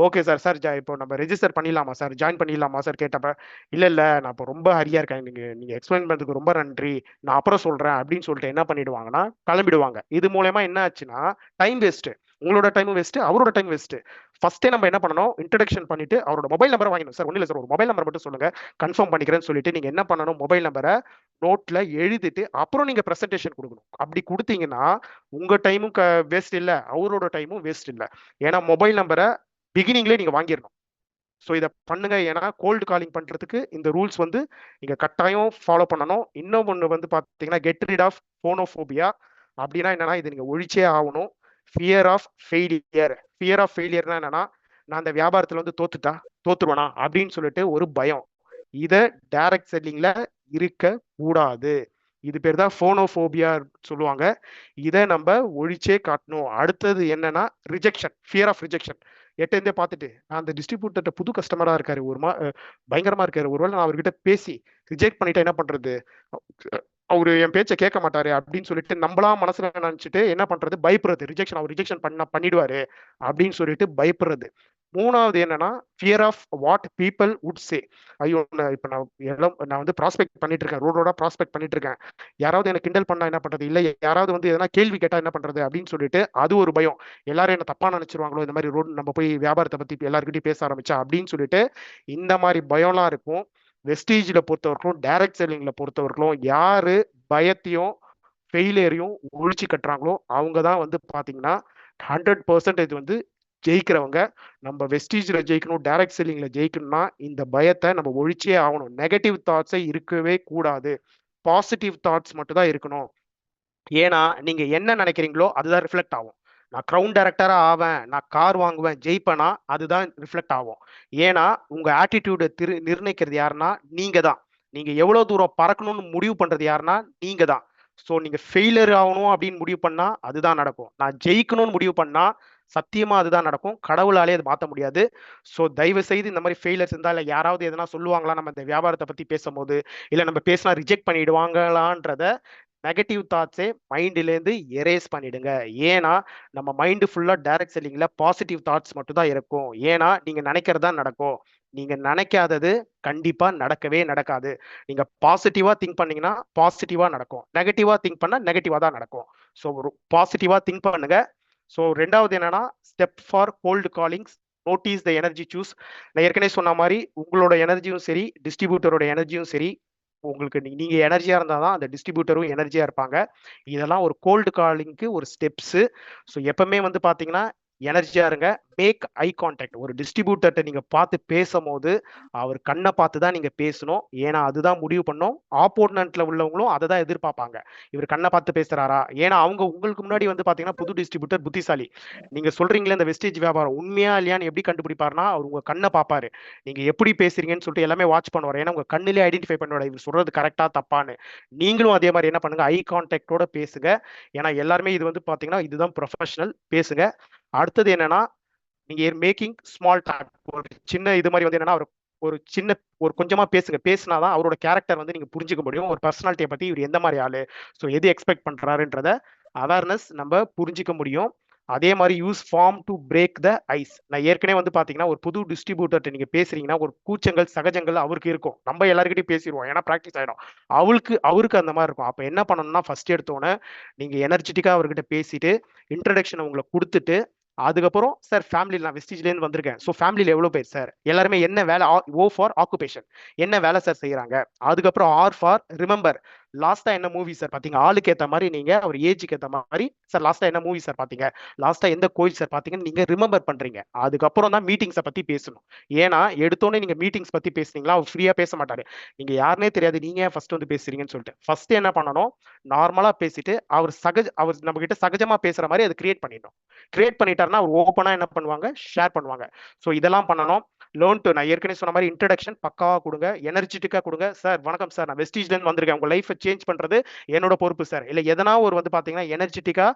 ஓகே சார், சார் இப்போ நம்ம ரெஜிஸ்டர் பண்ணிடலாமா சார், ஜாயின் பண்ணிடலாமா சார் கேட்டப்ப இல்லை நான் இப்போ ரொம்ப ஹரியா இருக்கேன், நீங்க எக்ஸ்பிளைன் பண்ணதுக்கு ரொம்ப நன்றி, நான் அப்புறம் சொல்றேன் அப்படின்னு சொல்லிட்டு என்ன பண்ணிடுவாங்கன்னா கிளம்பிடுவாங்க. இது மூலமா என்ன ஆச்சுன்னா டைம் வேஸ்ட். உங்களோட டைமும் வேஸ்ட், அவரோட டைம் வேஸ்ட். ஃபர்ஸ்டே நம்ம என்ன பண்ணணும், இன்ட்ரடக்ஷன் பண்ணிட்டு அவரோட மொபைல் நம்பரை வாங்கணும். சார் ஒன்றும் இல்லை சார், ஒரு மொபைல் நம்பர் மட்டும் சொல்லுங்க, கன்ஃபார்ம் பண்ணிக்கிறேன்னு சொல்லிட்டு நீங்க என்ன பண்ணணும், மொபைல் நம்பரை நோட்ல எழுதிட்டு அப்புறம் நீங்க பிரசன்டேஷன் கொடுக்கணும். அப்படி கொடுத்தீங்கன்னா உங்க டைமும் வேஸ்ட் இல்லை, அவரோட டைமும் வேஸ்ட் இல்லை. ஏன்னா மொபைல் நம்பரை பிகினிங்லேயே நீங்க வாங்கிடணும். ஸோ இதை பண்ணுங்க. ஏன்னா கோல்டு காலிங் பண்றதுக்கு இந்த ரூல்ஸ் வந்து நீங்க கட்டாயம் ஃபாலோ பண்ணணும். இன்னும் ஒன்று வந்து பார்த்தீங்கன்னா, கெட் ரிட் ஆஃப் போனோஃபோபியா. அப்படின்னா என்னன்னா, இது நீங்க ஒழிச்சே ஆகணும். Fear of failure. Fear of ஃபெயிலியர்னா என்னன்னா, நான் அந்த வியாபாரத்துல வந்து தோத்துருவேனா அப்படின்னு சொல்லிட்டு ஒரு பயம். இதை டைரக்ட் செல்லிங்ல இருக்க கூடாது. இது பேர் தான் போனோஃபோபியா சொல்லுவாங்க. இதை நம்ம ஒழிச்சே காட்டணும். அடுத்தது என்னன்னா, ரிஜெக்ஷன், ஃபியர் ஆஃப் ரிஜெக்ஷன். எட்டேந்தே பார்த்துட்டு நான் அந்த டிஸ்ட்ரிபியூட்டர்கிட்ட புது கஸ்டமரா இருக்காரு, பயங்கரமா இருக்காரு, ஒருவேளை நான் அவர்கிட்ட பேசி ரிஜெக்ட் பண்ணிட்டா என்ன பண்றது, அவரு என் பேச்சை கேட்க மாட்டாரு அப்படின்னு சொல்லிட்டு நம்மளா மனசுல நினைச்சிட்டு என்ன பண்றது, பயப்படுறது. அவர் ரிஜெக்ஷன் பண்ணிடுவாரு அப்படின்னு சொல்லிட்டு பயப்படுறது. மூணாவது என்னன்னா, fear of what people would say. ஐயோ, இப்ப நான் வந்து ப்ராஸ்பெக்ட் பண்ணிட்டு இருக்கேன், ரோடோட ப்ராஸ்பெக்ட் பண்ணிட்டு இருக்கேன், யாராவது எனக்கு கிண்டல் பண்ணா என்ன பண்றது, இல்லை யாராவது வந்து எதனா கேள்வி கேட்டா என்ன பண்றது அப்படின்னு சொல்லிட்டு அது ஒரு பயம். எல்லாரும் என்ன தப்பா நினைச்சிருவாங்களோ, இந்த மாதிரி ரோடு நம்ம போய் வியாபாரத்தை பத்தி எல்லாருக்கிட்டையும் பேச ஆரம்பிச்சா அப்படின்னு சொல்லிட்டு இந்த மாதிரி பயம்லாம் இருக்கும். வெஸ்டீஜில் பொறுத்தவரைக்கும், டைரக்ட் செல்லிங்ல பொறுத்தவரைக்கும் யாரு பயத்தையும் ஃபெயிலியரையும் ஒழிச்சு கட்டுறாங்களோ அவங்க தான் வந்து பாத்தீங்கன்னா 100% வந்து ஜெயிக்கிறவங்க. நம்ம வெஸ்டீஜில் ஜெயிக்கணும், டைரக்ட் செல்லிங்ல ஜெயிக்கணும்னா இந்த பயத்தை நம்ம ஒழிச்சே ஆகணும். நெகட்டிவ் தாட்ஸை இருக்கவே கூடாது, பாசிட்டிவ் தாட்ஸ் மட்டும் தான் இருக்கணும். ஏன்னா நீங்க என்ன நினைக்கிறீங்களோ அதுதான் ரிஃப்ளெக்ட் ஆகும். நான் கிரவுண்ட் டைரக்டரா ஆவேன், நான் கார் வாங்குவேன், ஜெயிப்பேனா, அதுதான் ரிஃப்ளெக்ட் ஆகும். ஏன்னா உங்க ஆட்டிடியூடை நிர்ணயிக்கிறது யாருன்னா நீங்க தான். நீங்க எவ்வளவு தூரம் பறக்கணும்னு முடிவு பண்றது யாருன்னா நீங்க தான். ஸோ நீங்க ஃபெயிலியர் ஆகணும் அப்படின்னு முடிவு பண்ணா அதுதான் நடக்கும். நான் ஜெயிக்கணும்னு முடிவு பண்ணா சத்தியமா அதுதான் நடக்கும். கடவுளாலே அது மாற்ற முடியாது. ஸோ தயவு செய்து இந்த மாதிரி ஃபெயிலியர்ஸ் இருந்தா, இல்லை யாராவது எதனா சொல்லுவாங்களா நம்ம இந்த வியாபாரத்தை பத்தி பேசும்போது, இல்லை நம்ம பேசினா ரிஜெக்ட் பண்ணிடுவாங்களான்றத நெகட்டிவ் தாட்ஸே மைண்ட்லேருந்து எரேஸ் பண்ணிடுங்க. ஏன்னா நம்ம மைண்டு ஃபுல்லாக டைரக்ட் செல்லிங்ல பாசிட்டிவ் தாட்ஸ் மட்டும் தான் இருக்கும். ஏன்னா நீங்க நினைக்கிறதா நடக்கும், நீங்க நினைக்காதது கண்டிப்பா நடக்கவே நடக்காது. நீங்க பாசிட்டிவா திங்க் பண்ணீங்கன்னா பாசிட்டிவா நடக்கும், நெகட்டிவா திங்க் பண்ணா நெகட்டிவா தான் நடக்கும். ஸோ ஒரு பாசிட்டிவா திங்க் பண்ணுங்க. ஸோ ரெண்டாவது என்னன்னா, step for cold callings, notice the energy choose. நான் ஏற்கனவே சொன்ன மாதிரி உங்களோட எனர்ஜியும் சரி, டிஸ்ட்ரிபியூட்டரோட எனர்ஜியும் சரி, உங்களுக்கு நீங்க எனர்ஜியா இருந்தாதான் அந்த டிஸ்ட்ரிபியூட்டரும் எனர்ஜியா இருப்பாங்க. இதெல்லாம் ஒரு கோல்டு காலிங்க்கு ஒரு ஸ்டெப்ஸ். ஸோ எப்பவுமே வந்து பாத்தீங்கன்னா எனர்ஜியா இருங்க. Make eye contact. ஒரு டிஸ்ட்ரிபியூட்டர்கிட்ட நீங்க பார்த்து பேசும்போது அவர் கண்ணை பார்த்து தான் நீங்க பேசணும். ஏன்னா அதுதான் முடிவு பண்ணும். ஆப்போனன்ட்ல உள்ளவங்களும் அதை தான் எதிர்பார்ப்பாங்க, இவர் கண்ணை பார்த்து பேசுறாரா. ஏன்னா அவங்க உங்களுக்கு முன்னாடி வந்து பாத்தீங்கன்னா புது டிஸ்ட்ரிபியூட்டர் புத்திசாலி. நீங்க சொல்றீங்களே இந்த வெஸ்டேஜ் வியாபாரம் உண்மையா இல்லையான்னு எப்படி கண்டுபிடிப்பாருன்னா, அவர் உங்க கண்ணை பார்ப்பாரு, நீங்க எப்படி பேசுறீங்கன்னு சொல்லிட்டு எல்லாமே வாட்ச் பண்ணுவார். ஏன்னா உங்க கண்ணிலே ஐடென்டிஃபை பண்ணுவார் இவர் சொல்றது கரெக்டா தப்பான்னு. நீங்களும் அதே மாதிரி என்ன பண்ணுங்க, ஐ கான்டாக்டோட பேசுங்க. ஏன்னா எல்லாருமே இது வந்து பாத்தீங்கன்னா இதுதான் ப்ரொஃபஷனல். பேசுங்க. அடுத்தது என்னன்னா, நீங்க மேக்கிங் ஸ்மால் டாக். ஒரு சின்ன இது மாதிரி வந்து என்னன்னா, ஒரு கொஞ்சமா பேசுங்க. பேசினாதான் அவரோட கேரக்டர் வந்து நீங்க புரிஞ்சுக்க முடியும், ஒரு பர்சனாலிட்டியை பத்தி இவர் எந்த மாதிரி ஆளு, ஸோ எது எக்ஸ்பெக்ட் பண்றாருன்றத அவேர்னஸ் நம்ம புரிஞ்சிக்க முடியும். அதே மாதிரி use form to break the ice. நான் ஏற்கனவே வந்து பாத்தீங்கன்னா ஒரு புது டிஸ்ட்ரிபியூட்டர்கிட்ட நீங்க பேசுறீங்கன்னா ஒரு கூச்சங்கள் சகஜங்கள் அவருக்கு இருக்கும். நம்ம எல்லாருக்கிட்டையும் பேசிடுவோம், ஏன்னா ப்ராக்டிஸ் ஆயிடும். அவருக்கு அந்த மாதிரி இருக்கும். அப்ப என்ன பண்ணணும்னா, ஃபர்ஸ்ட் எடுத்தோன்னே நீங்க எனர்ஜெட்டிக்கா அவர்கிட்ட பேசிட்டு இன்ட்ரடக்ஷன் உங்களை கொடுத்துட்டு, அதுக்கப்புறம் சார் ஃபேமிலியில் நான் வெஸ்டீஜ்லேருந்து வந்திருக்கேன், ஸோ ஃபேமிலியில் எவ்வளோ பேர் சார், எல்லாருமே என்ன வேலை, ஓ ஃபார் ஆக்குபேஷன், என்ன வேலை சார் செய்கிறாங்க. அதுக்கப்புறம் ஆர் ஃபார் ரிமெம்பர், லாஸ்ட்டாக என்ன மூவி சார் பார்த்தீங்க. ஆளுக்கு ஏற்ற மாதிரி நீங்கள் அவர் ஏஜுக்கு ஏற்ற மாதிரி, சார் லாஸ்ட்டாக என்ன மூவி சார் பார்த்தீங்க, லாஸ்ட்டாக எந்த கோயில் சார் பார்த்தீங்கன்னு நீங்கள் ரிமெம்பர் பண்ணுறீங்க. அதுக்கப்புறம் தான் மீட்டிங்ஸை பற்றி பேசணும். ஏன்னா எடுத்தோன்னே நீங்கள் மீட்டிங்ஸ் பற்றி பேசுனீங்களா அவர் ஃப்ரீயாக பேச மாட்டார். நீங்கள் யாருனே தெரியாது, நீங்கள் ஃபர்ஸ்ட் வந்து பேசுறீங்கன்னு சொல்லிட்டு ஃபர்ஸ்ட் என்ன பண்ணணும், நார்மலாக பேசிட்டு அவர் நம்ம கிட்ட சகஜமாக பேசுகிற மாதிரி அதை கிரியேட் பண்ணிடணும். கிரியேட் பண்ணிட்டாருன்னா அவர் ஓப்பனாக என்ன பண்ணுவாங்க, ஷேர் பண்ணுவாங்க. ஸோ இதெல்லாம் பண்ணணும். லேர்ன் டு, நான் ஏற்கனவே சொன்ன மாதிரி இன்ட்ரடக்ஷன் பக்காவா கொடுங்க, எனர்ஜெட்டிக்கா கொடுங்க. சார் வணக்கம் சார், நான் வெஸ்டீஜ்லேருந்து வந்திருக்கேன், உங்க லைஃபை சேஞ்ச் பண்றது என்னோட பொறுப்பு சார். இல்லை எதனா ஒரு வந்து பாத்தீங்கன்னா எனர்ஜெட்டிக்கா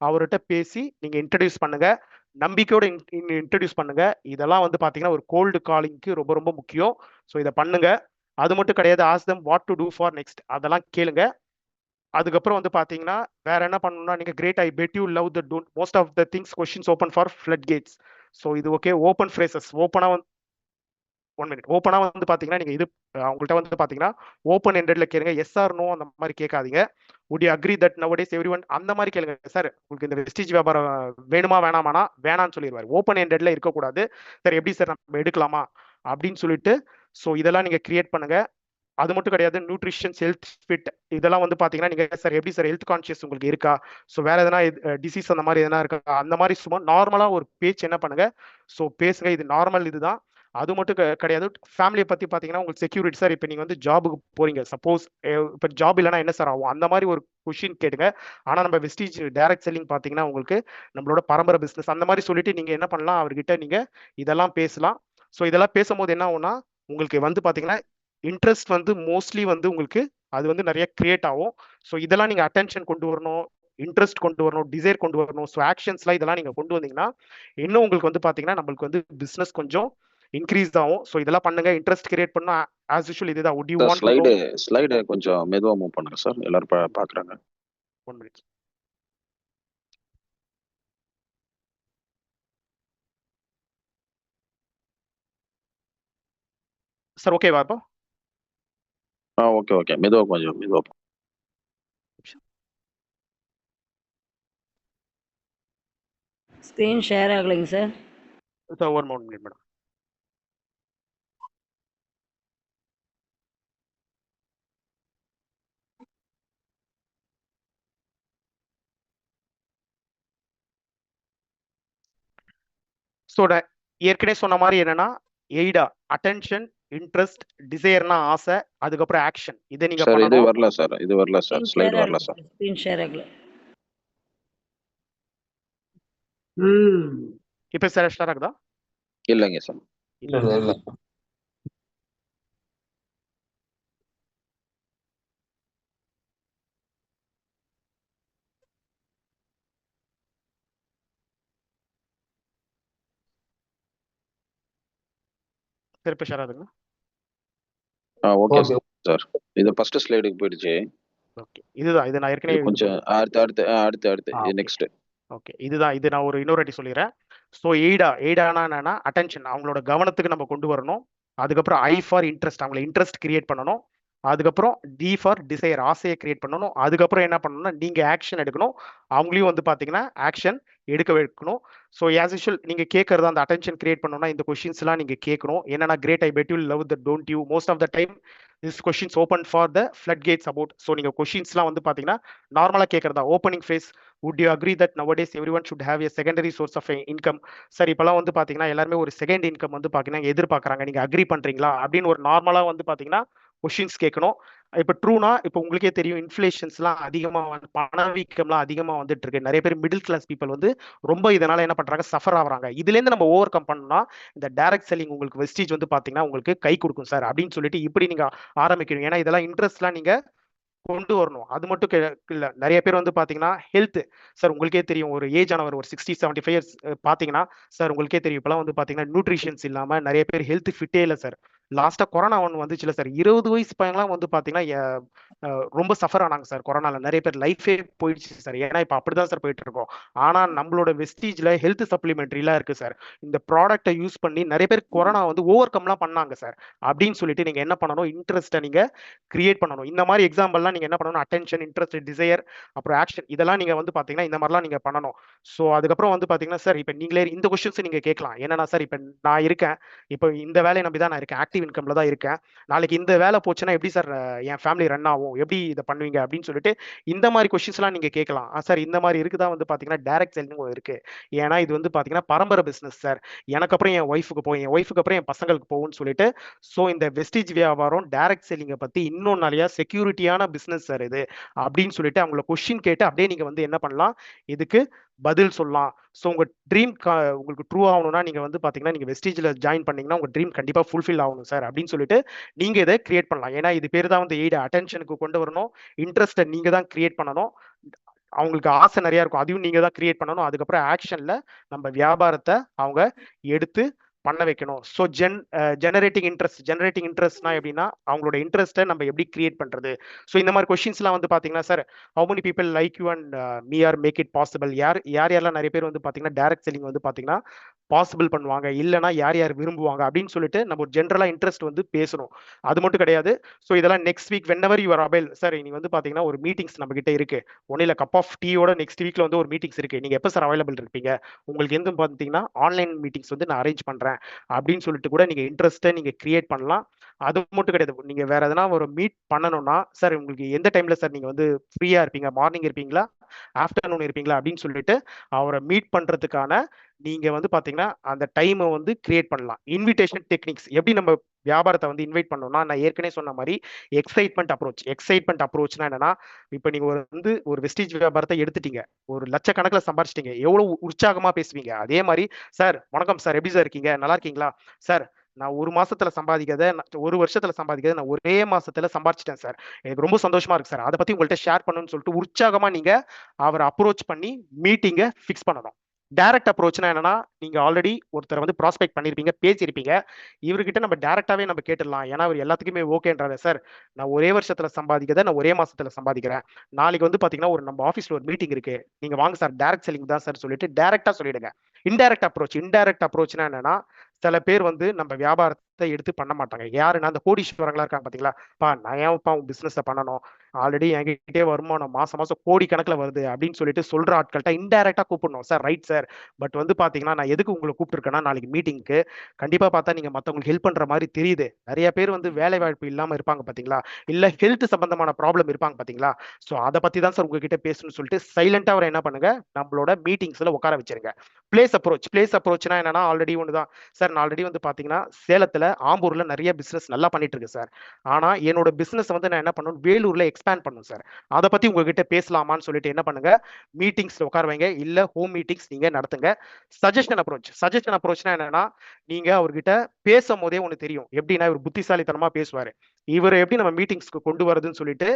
அவர்கிட்ட பேசி நீங்க இன்ட்ரடியூஸ் பண்ணுங்க, நம்பிக்கையோட இன்ட்ரடியூஸ் பண்ணுங்க. இதெல்லாம் வந்து பாத்தீங்கன்னா ஒரு கோல்டு காலிங்க்கு ரொம்ப ரொம்ப முக்கியம். ஸோ இதை பண்ணுங்க. அது மட்டும் கிடையாது, ask them what to do for next, அதெல்லாம் கேளுங்க. அதுக்கப்புறம் வந்து பாத்தீங்கன்னா வேற என்ன பண்ணணும்னா, நீங்க great, I bet you love the don't most of the things questions open for flood gates. So இது ஓகே, ஓப்பன் ஃப்ரேசஸ் ஓப்பனா 1 மினிட். ஓப்பனா வந்து பாத்தீங்கன்னா நீங்க இது அவங்கள்ட்ட வந்து பாத்தீங்கன்னா ஓப்பன் எண்டட்ல கேளுங்க. எஸ் ஆர் நோ அந்த மாதிரி கேட்காதீங்க. would you agree that nowadays everyone அந்த மாதிரி கேளுங்க. சார் உங்களுக்கு இந்த வெஸ்டேஜ் வியாபாரம் வேணுமா வேணாமானா வேணான்னு சொல்லிடுவாரு. ஓப்பன் எண்டட்ல இருக்கக்கூடாது. சார் எப்படி சார் நம்ம எடுக்கலாமா அப்படின்னு சொல்லிட்டு ஸோ இதெல்லாம் நீங்க கிரியேட் பண்ணுங்க. அது மட்டும் கிடையாது, நியூட்ரிஷன்ஸ், ஹெல்த், ஃபிட் இதெல்லாம் வந்து பாத்தீங்கன்னா நீங்க சார் எப்படி சார் ஹெல்த் கான்சியஸ் உங்களுக்கு இருக்கா, ஸோ வேற எதனா டிசீஸ் அந்த மாதிரி எதனா இருக்கா, அந்த மாதிரி சும்மா நார்மலா ஒரு பேச்சு என்ன பண்ணுங்க, ஸோ பேசுங்க. இது நார்மல் இதுதான். அது மட்டும் கிடையாது. ஃபேமிலியை பத்தி பாத்தீங்கன்னா உங்களுக்கு செக்யூரிட்டி சார். இப்போ நீங்க வந்து ஜாபுக்கு போறீங்க, சப்போஸ் இப்போ ஜாப் இல்லைன்னா என்ன சார் ஆகும், அந்த மாதிரி ஒரு கொஷின் கேட்டுங்க. ஆனா நம்ம வெஸ்டீஜ் டைரக்ட் செல்லிங் பாத்தீங்கன்னா உங்களுக்கு நம்மளோட பரம்பரை பிசினஸ் அந்த மாதிரி சொல்லிட்டு நீங்க என்ன பண்ணலாம், அவர்கிட்ட நீங்க இதெல்லாம் பேசலாம். ஸோ இதெல்லாம் பேசும்போது என்ன ஆகும்னா உங்களுக்கு வந்து பாத்தீங்கன்னா இன்ட்ரெஸ்ட் வந்து மோஸ்ட்லி வந்து உங்களுக்கு அது வந்து நிறைய கிரியேட் ஆகும். ஸோ இதெல்லாம் நீங்க அட்டென்ஷன் கொண்டு வரணும், இன்ட்ரெஸ்ட் கொண்டு வரணும், டிசைர் கொண்டு வரணும். ஸோ ஆக்ஷன்ஸ்லாம் இதெல்லாம் நீங்க கொண்டு வந்தீங்கன்னா இன்னும் உங்களுக்கு வந்து பாத்தீங்கன்னா நம்மளுக்கு வந்து பிசினஸ் கொஞ்சம் இன்க்ரீஸ் ஆகும். ஸோ இதெல்லாம் பண்ணுங்க. இன்ட்ரெஸ்ட் கிரியேட் பண்ணா ஆஸ் யூஷுவல் இதுதான். would you want to know slide கொஞ்சம் மெதுவா மூவ் பண்ணுங்க சார், எல்லாரும் பாக்குறாங்க. 1 minute. சார் ஓகேவா இப்போ? ஓகே ஓகே, மெதுவா கொஞ்சம் மெதுவா. ஸ்க்ரீன் ஷேர் ஆகலைங்க sir. Sir 1 minute madam. So ஏற்கனவே சொன்ன மாதிரி என்னன்னா எய்டா அட்டென்ஷன், இன்ட்ரெஸ்ட், டிசைர்னா ஆசை, அதுக்கப்புறம் ஆக்ஷன். இதை நீங்க சார் இது பண்ணணும். வரல சார், இது வரல சார், ஸ்லைடு வரல சார். ஸ்க்ரீன் ஷேர் ஆகல. இப்போ சார் ஷேர் ஆகுதா? இல்லைங்க சார். இல்ல சார் இப்போ ஷேர் ஆகுதுங்களா? ஓகே சார், இது ஃபர்ஸ்ட் ஸ்லைடுக்கு போயிடுச்சு. ஓகே, இதுதான். இது நான் ஏற்கனவே கொஞ்சம் அடுத்து நெக்ஸ்ட். ஓகே, இதுதான். இது நான் ஒரு இன்னொரு வாட்டி சொல்லிடுறேன். ஸோ எய்டானா என்னன்னா அட்டென்ஷன், அவங்களோட கவனத்துக்கு நம்ம கொண்டு வரணும். அதுக்கப்புறம் ஐ ஃபார் இன்ட்ரெஸ்ட், அவங்கள இன்ட்ரெஸ்ட் கிரியேட் பண்ணணும். அதுக்கப்புறம் டி ஃபார் டிசைர், ஆசையை கிரியேட் பண்ணணும். அதுக்கப்புறம் என்ன பண்ணணும்னா நீங்க ஆக்ஷன் எடுக்கணும். அவங்களையும் வந்து பாத்தீங்கன்னா ஆக்ஷன் எடுக்க வைக்கணும். ஸோ ஆஸ் யூஷுவல் நீங்க கேட்கறது அந்த அட்டென்ஷன் கிரியேட் பண்ணணும்னா இந்த கொஸ்டின்ஸ் எல்லாம் நீங்க கேட்கணும். என்னன்னா great, I bet you love the don't you. Most of the time this questions open for the flood gates about. So நீங்க கொஸ்டின்ஸ்லாம் வந்து பாத்தீங்கன்னா நார்மலா கேட்கறதா. Opening phase, would you agree that nowadays everyone should have a secondary source of income? Sir இப்பெல்லாம் வந்து பாத்தீங்கன்னா எல்லாருமே ஒரு செகண்ட் இன்கம் வந்து பாத்தீங்கன்னா எதிர்பார்க்கறாங்க. நீங்க அக்ரி பண்றீங்களா அப்படின்னு ஒரு நார்மலா வந்து பாத்தீங்கன்னா கொஸ்டின்ஸ் கேட்கணும். இப்போ ட்ரூனா இப்போ உங்களுக்கே தெரியும் இன்ஃப்ளேஷன்ஸ்லாம் அதிகமாக வந்து பணவீக்கம்லாம் அதிகமாக வந்துட்டு இருக்கு. நிறைய பேர் மிடில் கிளாஸ் பீப்புள் வந்து ரொம்ப இதனால என்ன பண்றாங்க, சஃபர் ஆகுறாங்க. இதுலேருந்து நம்ம ஓவர் கம் பண்ணா இந்த டைரக்ட் செல்லிங் உங்களுக்கு வெஸ்டீஜ் வந்து பாத்தீங்கன்னா உங்களுக்கு கை கொடுக்கும் சார் அப்படின்னு சொல்லிட்டு இப்படி நீங்க ஆரம்பிக்கணும். ஏன்னா இதெல்லாம் இன்ட்ரெஸ்ட்லாம் நீங்க கொண்டு வரணும். அது மட்டும் இல்ல, நிறைய பேர் வந்து பாத்தீங்கன்னா ஹெல்த் சார் உங்களுக்கே தெரியும், ஒரு ஏஜ் ஆனவர் ஒரு 60-75 இயர்ஸ் பாத்தீங்கன்னா சார் உங்களுக்கே தெரியும் இப்பெல்லாம் வந்து பாத்தீங்கன்னா நியூட்ரிஷன்ஸ் இல்லாம நிறைய பேர் ஹெல்த் ஃபிட்டே இல்லை சார். லாஸ்டா கொரோனா ஒன்று வந்துச்சுல சார், 20 வயசு பையன்லாம் வந்து பாத்தீங்கன்னா ரொம்ப சஃபர் ஆனாங்க சார் கொரோனால. நிறைய பேர் லைஃபே போயிடுச்சு சார். ஏன்னா இப்போ அப்படிதான் சார் போயிட்டு இருக்கோம். ஆனா நம்மளோட வெஸ்டீஜ்ல ஹெல்த் சப்ளிமெண்ட்ரிலாம் இருக்கு சார். இந்த ப்ராடக்ட்டை யூஸ் பண்ணி நிறைய பேர் கொரோனா வந்து ஓவர் கம்லாம் பண்ணாங்க சார். அப்படின்னு சொல்லிட்டு நீங்க என்ன பண்ணணும், இன்ட்ரெஸ்ட்டை நீங்க கிரியேட் பண்ணணும். இந்த மாதிரி எக்ஸாம்பிள்லாம் நீங்க என்ன பண்ணணும், அட்டென்ஷன், இன்ட்ரெஸ்ட், டிசைர், அப்புறம் ஆக்ஷன், இதெல்லாம் நீங்க வந்து பாத்தீங்கன்னா இந்த மாதிரிலாம் நீங்க பண்ணணும். ஸோ அதுக்கப்புறம் வந்து பாத்தீங்கன்னா சார் இப்போ நீங்களே இந்த கொஸ்டின்ஸ் நீங்க கேட்கலாம். என்னன்னா சார் இப்போ நான் இருக்கேன், இப்போ இந்த வேலையை நம்பி தான் நான் இருக்கேன், ஆக்டிவ் இன்கம்ல தான் இருக்கேன். நாளைக்கு இந்த வேலை போச்சுன்னா எப்படி சார் என் ஃபேமிலி ரன் ஆகும், எப்படி இதை பண்ணுவீங்க அப்படின்னு சொல்லிட்டு இந்த மாதிரி கொஸ்டின்ஸ்லாம் நீங்க கேட்கலாம். சார் இந்த மாதிரி இருக்குதான் வந்து பாத்தீங்கன்னா டைரக்ட் செல்லிங் இருக்கு. ஏன்னா இது வந்து பாத்தீங்கன்னா பரம்பரை பிசினஸ் சார். எனக்கு அப்புறம் என் ஒய்ஃபுக்கு போகும், என் ஒய்ஃபுக்கு அப்புறம் என் பசங்களுக்கு போகும்னு சொல்லிட்டு. ஸோ இந்த வெஸ்டீஜ் வியாபாரம் டைரக்ட் செல்லிங்கை பத்தி இன்னும் நிறைய செக்யூரிட்டியான பிசினஸ் சார் இது அப்படின்னு சொல்லிட்டு அவங்கள கொஸ்டின் கேட்டு அப்படியே நீங்க வந்து என்ன பண்ணலாம், இதுக்கு பதில் சொல்லலாம். ஸோ உங்க ட்ரீம் உங்களுக்கு ட்ரூ ஆகணும்னா நீங்க வந்து பாத்தீங்கன்னா நீங்க வெஸ்டீஜ்ல ஜாயின் பண்ணீங்கன்னா உங்க ட்ரீம் கண்டிப்பா ஃபுல்ஃபில் ஆகணும் சார் அப்படின்னு சொல்லிட்டு நீங்க இதை கிரியேட் பண்ணலாம். ஏன்னா இது பேர் தான் வந்து எய்ட், அட்டென்ஷனுக்கு கொண்டு வரணும். இன்ட்ரெஸ்ட்டை நீங்க தான் கிரியேட் பண்ணணும். அவங்களுக்கு ஆசை நிறைய இருக்கும், அதையும் நீங்க தான் கிரியேட் பண்ணணும். அதுக்கப்புறம் ஆக்ஷன்ல நம்ம வியாபாரத்தை அவங்க எடுத்து பண்ண வைக்கணும். ஸோ ஜெனரேட்டிங் இன்ட்ரெஸ்ட்னா எப்படின்னா அவங்களோட இன்ட்ரெஸ்ட்டை நம்ம எப்படி கிரியேட் பண்றது. ஸோ இந்த மாதிரி கொஸ்டின்ஸ்லாம் வந்து பாத்தீங்கன்னா sir, how many people like you and me are make it possible, யாரெல்லாம் நிறைய பேர் வந்து பாத்தீங்கன்னா டைரக்ட் செல்லிங் வந்து பாத்தீங்கன்னா பாசிபிள் பண்ணுவாங்க, இல்லைன்னா யார் யார் விரும்புவாங்க அப்படின்னு சொல்லிட்டு நம்ம ஒரு ஜென்ரலா இன்ட்ரெஸ்ட் வந்து பேசணும். அது மட்டும் கிடையாது. ஸோ இதெல்லாம் next week whenever you are avail sir, நீங்க வந்து பாத்தீங்கன்னா ஒரு மீட்டிங்ஸ் நம்ம கிட்ட இருக்கு, ஒன்னும் இல்ல கப் ஆஃப் டீயோட நெக்ஸ்ட் வீக்ல வந்து ஒரு மீட்டிங்ஸ் இருக்கு, நீங்க எப்ப சார் அவைலபிள் இருப்பீங்க, உங்களுக்கு எந்த பாத்தீங்கன்னா ஆன்லைன் மீட்டிங்ஸ் வந்து நான் அரேஞ்ச் பண்றேன் அப்படின்னு சொல்லிட்டு கூட நீங்க இன்ட்ரெஸ்ட்டை நீங்க கிரியேட் பண்ணலாம். அது மட்டும் கிடையாது, நீங்க வேற எதனா ஒரு மீட் பண்ணணும்னா சார் உங்களுக்கு எந்த டைம்ல சார் நீங்க வந்து ஃப்ரீயா இருப்பீங்க, மார்னிங் இருப்பீங்களா ஆஃப்டர்நூன் இருப்பீங்களா அப்படின்னு சொல்லிட்டு அவரை மீட் பண்றதுக்கான நீங்க வந்து பாத்தீங்கன்னா அந்த டைமை வந்து கிரியேட் பண்ணலாம். இன்விடேஷன் டெக்னிக்ஸ் எப்படி நம்ம வியாபாரத்தை வந்து இன்வைட் பண்ணோம்னா, நான் ஏற்கனவே சொன்ன மாதிரி எக்ஸைட்மெண்ட் அப்ரோச்னா என்னன்னா, இப்போ நீங்க ஒரு வெஸ்டேஜ் வியாபாரத்தை எடுத்துட்டீங்க, ஒரு லட்சக்கணக்கில் சம்பாரிச்சிட்டீங்க, எவ்வளவு உற்சாகமா பேசுவீங்க. அதே மாதிரி சார் வணக்கம் சார், எப்படி சார் இருக்கீங்க, நல்லா இருக்கீங்களா சார், நான் ஒரு மாசத்துல சம்பாதிக்கிறத ஒரு வருஷத்துல சம்பாதிக்கிறத நான் ஒரே மாசத்துல சம்பாதிச்சிட்டேன் சார், எனக்கு ரொம்ப சந்தோஷமா இருக்கு சார், அதை பத்தி உங்கள்கிட்ட ஷேர் பண்ணணும்னு சொல்லிட்டு உற்சாகமா நீங்க அவரை அப்ரோச் பண்ணி மீட்டிங்கை ஃபிக்ஸ் பண்ணணும். டைரக்ட் அப்ரோச்னா என்னன்னா, நீங்க ஆல்ரெடி ஒருத்தர் வந்து ப்ராஸ்பெக்ட் பண்ணிருப்பீங்க, பேசியிருப்பீங்க, இவர்கிட்ட நம்ம டைரக்டாவே நம்ம கேட்டுடலாம். ஏன்னா அவர் எல்லாத்துக்குமே ஓகேன்றாரு. சார் நான் ஒரே வருஷத்துல சம்பாதிக்கிறத நான் ஒரே மாசத்துல சம்பாதிக்கிறேன், நாளைக்கு வந்து பாத்தீங்கன்னா நம்ம ஆஃபீஸ்ல ஒரு மீட்டிங் இருக்கு, நீங்க வாங்க சார், டைரக்ட் செல்லிங் தான் சார் சொல்லிட்டு டைரக்டா சொல்லிடுங்க. இன்டைரக்ட் அப்ரோச்னா என்னன்னா, சில பேர் வந்து நம்ம வியாபாரத்தை எடுத்து பண்ண மாட்டாங்க. யாருன்னா அந்த கோடீஸ்வரங்களா இருக்காங்க பாத்தீங்களா, பா நான் ஏன்ப்பா உங்க பிசினஸ் பண்ணணும், ஆல்ரெடி என்கிட்டே வருமானம் மாசம் மாசம் கோடி கணக்குல வருது அப்படின்னு சொல்லிட்டு சொல்ற ஆட்கள்கிட்ட இன்டைரக்டா கூப்பிடணும். சார் ரைட் சார், பட் வந்து பாத்தீங்கன்னா நான் எதுக்கு உங்களை கூப்பிட்டுருக்கேன்னா, நாளைக்கு மீட்டிங்க்கு கண்டிப்பா பார்த்தா நீங்க மத்தவங்களுக்கு ஹெல்ப் பண்ற மாதிரி தெரியுது, நிறைய பேர் வந்து வேலை வாய்ப்பு இல்லாம இருப்பாங்க பாத்தீங்களா, இல்ல ஹெல்த் சம்பந்தமான ப்ராப்ளம் இருப்பாங்க பாத்தீங்களா, ஸோ அதை பத்தி தான் சார் உங்ககிட்ட பேசணும்னு சொல்லிட்டு சைலண்டா அவரை என்ன பண்ணுங்க, நம்மளோட மீட்டிங்ஸ்ல உட்கார வச்சிருங்க. பிளேஸ் அப்ரோச்னா என்னன்னா, ஆல்ரெடி ஒண்ணுதான் சார், நான் ஆல்ரெடி வந்து பாத்தீங்கன்னா சேலத்துல ஆம்பூர்ல நிறைய பிசினஸ் நல்லா பண்ணிட்டு இருக்கு சார், ஆனா என்னோட பிசினஸ் வந்து நான் என்ன பண்ணணும், வேலூர்ல எக்ஸ்பேண்ட் பண்ணணும் சார், அதை பத்தி உங்ககிட்ட பேசலாமான்னு சொல்லிட்டு என்ன பண்ணுங்க, மீட்டிங்ஸ்ல உட்கார வைங்க, இல்ல ஹோம் மீட்டிங்ஸ் நீங்க நடத்துங்க. சஜஷன் அப்ரோச்னா என்னன்னா, நீங்க அவர்கிட்ட பேசும் போதே ஒண்ணு தெரியும், எப்படின்னா இவர் புத்திசாலித்தனமா பேசுவாரு, இவரை எப்படி நம்ம மீட்டிங்ஸ்க்கு கொண்டு வரதுன்னு சொல்லிட்டு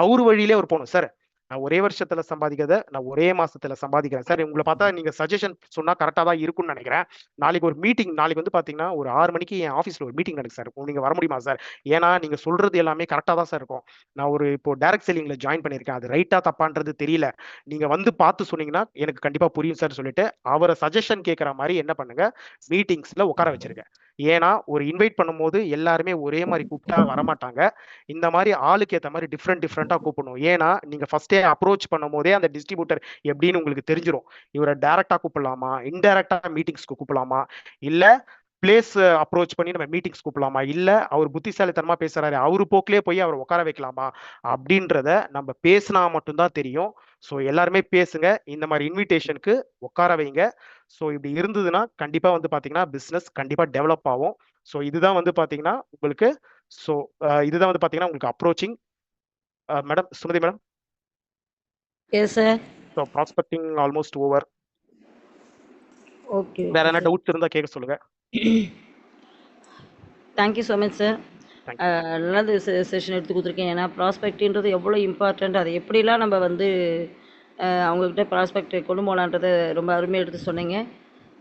அவர் வழியிலே அவர் போகணும். சார் நான் ஒரே வருஷத்துல சம்பாதிக்கிறத நான் ஒரே மாசத்துல சம்பாதிக்கிறேன் சார், உங்களை பார்த்தா நீங்க சஜஷன் சொன்னா கரெக்டா தான் இருக்கும்னு நினைக்கிறேன், நாளைக்கு ஒரு மீட்டிங், நாளைக்கு வந்து பாத்தீங்கன்னா ஒரு 6 மணிக்கு என் ஆஃபீஸ்ல ஒரு மீட்டிங் நடக்கு சார், நீங்க வர முடியுமா சார், ஏன்னா நீங்க சொல்றது எல்லாமே கரெக்டா தான் சார் இருக்கும், நான் இப்போ டைரக்ட் செல்லிங்ல ஜாயின் பண்ணியிருக்கேன், அது ரைட்டா தப்பான்றது தெரியல, நீங்க வந்து பார்த்து சொன்னீங்கன்னா எனக்கு கண்டிப்பா புரியும் சார் சொல்லிட்டு அவரை சஜஷன் கேட்கற மாதிரி என்ன பண்ணுங்க, மீட்டிங்ஸ்ல உட்கார வச்சிருங்க. ஏன்னா ஒரு இன்வைட் பண்ணும்போது எல்லாருமே ஒரே மாதிரி கூப்பிட்டா வரமாட்டாங்க, இந்த மாதிரி ஆளுக்கு ஏற்ற மாதிரி டிஃப்ரெண்டா கூப்பிடணும். ஏன்னா நீங்க ஃபர்ஸ்டே அப்ரோச் பண்ணும் போதே அந்த டிஸ்ட்ரிபியூட்டர் எப்படின்னு உங்களுக்கு தெரிஞ்சிடும், இவரை டைரக்டா கூப்பிடலாமா, இன்டைரக்டா மீட்டிங்ஸ்க்கு கூப்பிடலாமா, இல்ல பிளேஸ் அப்ரோச் பண்ணி நம்ம மீட்டிங்ஸ் கூப்பிடலாமா, இல்ல அவர் புத்திசாலித்தனமா பேசுறாரு அவரு போக்கிலே போய் அவரை உட்கார வைக்கலாமா அப்படின்றத நம்ம பேசினா மட்டும்தான் தெரியும். ஸோ எல்லாருமே பேசுங்க, இந்த மாதிரி இன்விடேஷனுக்கு உட்கார வைங்க. ஸோ இப்படி இருந்ததுன்னா கண்டிப்பா வந்து பாத்தீங்கன்னா பிசினஸ் கண்டிப்பா டெவலப் ஆகும். ஸோ இதுதான் வந்து பாத்தீங்கன்னா உங்களுக்கு இதுதான் வந்து பாத்தீங்கன்னா உங்களுக்கு approaching. Madam Sumathi madam. Yes sir. So prospecting almost over. Okay. வேற என்ன டவுட்ஸ் இருந்தா கேட்க சொல்லுங்க. Thank you so much sir. நல்லது செஷன் எடுத்து கொடுத்துருக்கேன். ஏன்னா ப்ராஸ்பெக்ட்ன்றது எவ்வளோ இம்பார்ட்டண்ட், அதை எப்படிலாம் நம்ம வந்து அவங்கக்கிட்ட ப்ராஸ்பெக்ட் கொண்டு போகலான்றதை ரொம்ப அருமையாக எடுத்து சொன்னீங்க.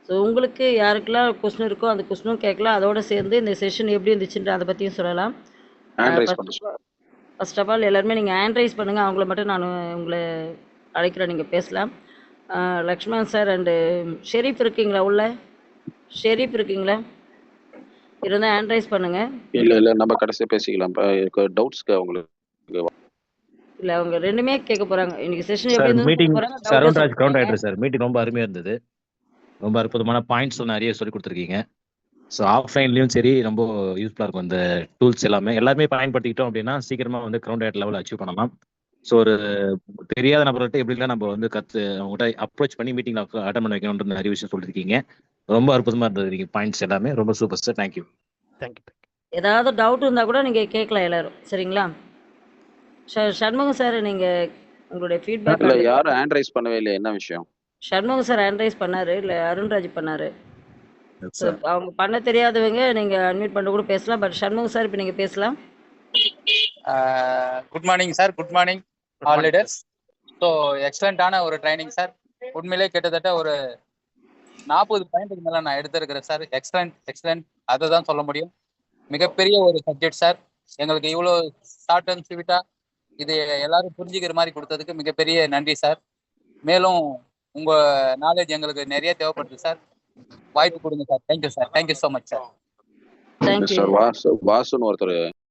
ஸோ உங்களுக்கு யாருக்கெல்லாம் கொஸ்டின் இருக்கோ அந்த கொஸ்டினும் கேட்கலாம், அதோடு சேர்ந்து இந்த செஷன் எப்படி இருந்துச்சுன்ற அதை பற்றியும் சொல்லலாம். ஃபர்ஸ்ட் ஆஃப் ஆல் எல்லாருமே நீங்கள் ஹேண்ட் ரைஸ் பண்ணுங்கள், அவங்கள மட்டும் நான் உங்களை அழைக்கிறேன், நீங்கள் பேசலாம். லக்ஷ்மண் சார் அண்டு ஷெரீப் இருக்கீங்களா, உள்ள ஷெரீப் இருக்கீங்களா, இருந்தால் ஹேண்ட் ரைஸ் பண்ணுங்க. இல்ல நம்ம கடைசியா பேசிக்கலாம், டவுட்ஸ்க்கு அவங்களுக்கு இல்ல அவங்க ரெண்டுமே கேட்க போறாங்க. இன்னைக்கு செஷன் எப்படி இருந்தது meeting Saravanaraj ground rider sir, meeting ரொம்ப அருமையா இருந்தது, ரொம்ப அற்புதமான பாயிண்ட்ஸ் நிறைய சொல்லி கொடுத்துருக்கீங்க. ஸோ ஆஃப்லைன்லயும் சரி ரொம்ப யூஸ்ஃபுல்லா இருக்கும் இந்த டூல்ஸ் எல்லாமே பயன்படுத்திக்கிட்டோம் அப்படின்னா சீக்கிரமா வந்து கிரவுண்ட் ரைடர் லெவல் அச்சீவ் பண்ணலாம். ஸோ ஒரு தெரியாத நபர்கிட்ட எப்படிலாம் நம்ம வந்து அவங்ககிட்ட அப்ரோச் பண்ணி மீட்டிங்ல அட்டன் பண்ண வைக்கணும்ன்ற நிறைய விஷயம் சொல்லிருக்கீங்க, ரொம்ப அற்புதமா இருந்தது நீங்க பாயிண்ட்ஸ் எல்லாமே, ரொம்ப சூப்பர் சார். தேங்க்யூ. ஏதாவது டவுட் இருந்தா கூட நீங்க கேட்கலாம் எல்லாரும், சரிங்களா? சண்முகம் சார், நீங்க உங்களுடைய ஃபீட்பேக். இல்ல யாரும் ஹேண்ட் ரைஸ் பண்ணவே இல்லை, என்ன விஷயம்? சண்முகம் சார் ஹேண்ட் ரைஸ் பண்ணாரு, இல்ல அருண்ராஜ் பண்ணாரு. அவங்க பண்ண தெரியாதவங்க நீங்க அன்மியூட் பண்ண கூட பேசலாம், பட் சண்முகம் சார் இப்போ நீங்க பேசலாம். Good morning sir. Good morning all leaders. So எக்ஸலண்டான ஒரு ட்ரைனிங் சார், உண்மையிலே கிட்டத்தட்ட ஒரு 40 பாயிண்ட்டுக்கு மேலே நான் எடுத்திருக்கிறேன் சார். எக்ஸலண்ட் அதை தான் சொல்ல முடியும். மிகப்பெரிய ஒரு சப்ஜெக்ட் சார், எங்களுக்கு இவ்வளோ ஷார்ட் அண்ட் ஸ்வீட்டாக இது எல்லாரும் புரிஞ்சுக்கிற மாதிரி கொடுத்ததுக்கு மிகப்பெரிய நன்றி சார். மேலும் உங்கள் நாலேஜ் எங்களுக்கு நிறைய தேவைப்படுது சார். வாய்ப்பு கொடுங்க sir. Thank you sir. Thank you so much sir. Thank you. Mister வாசுன்னு ஒருத்தர்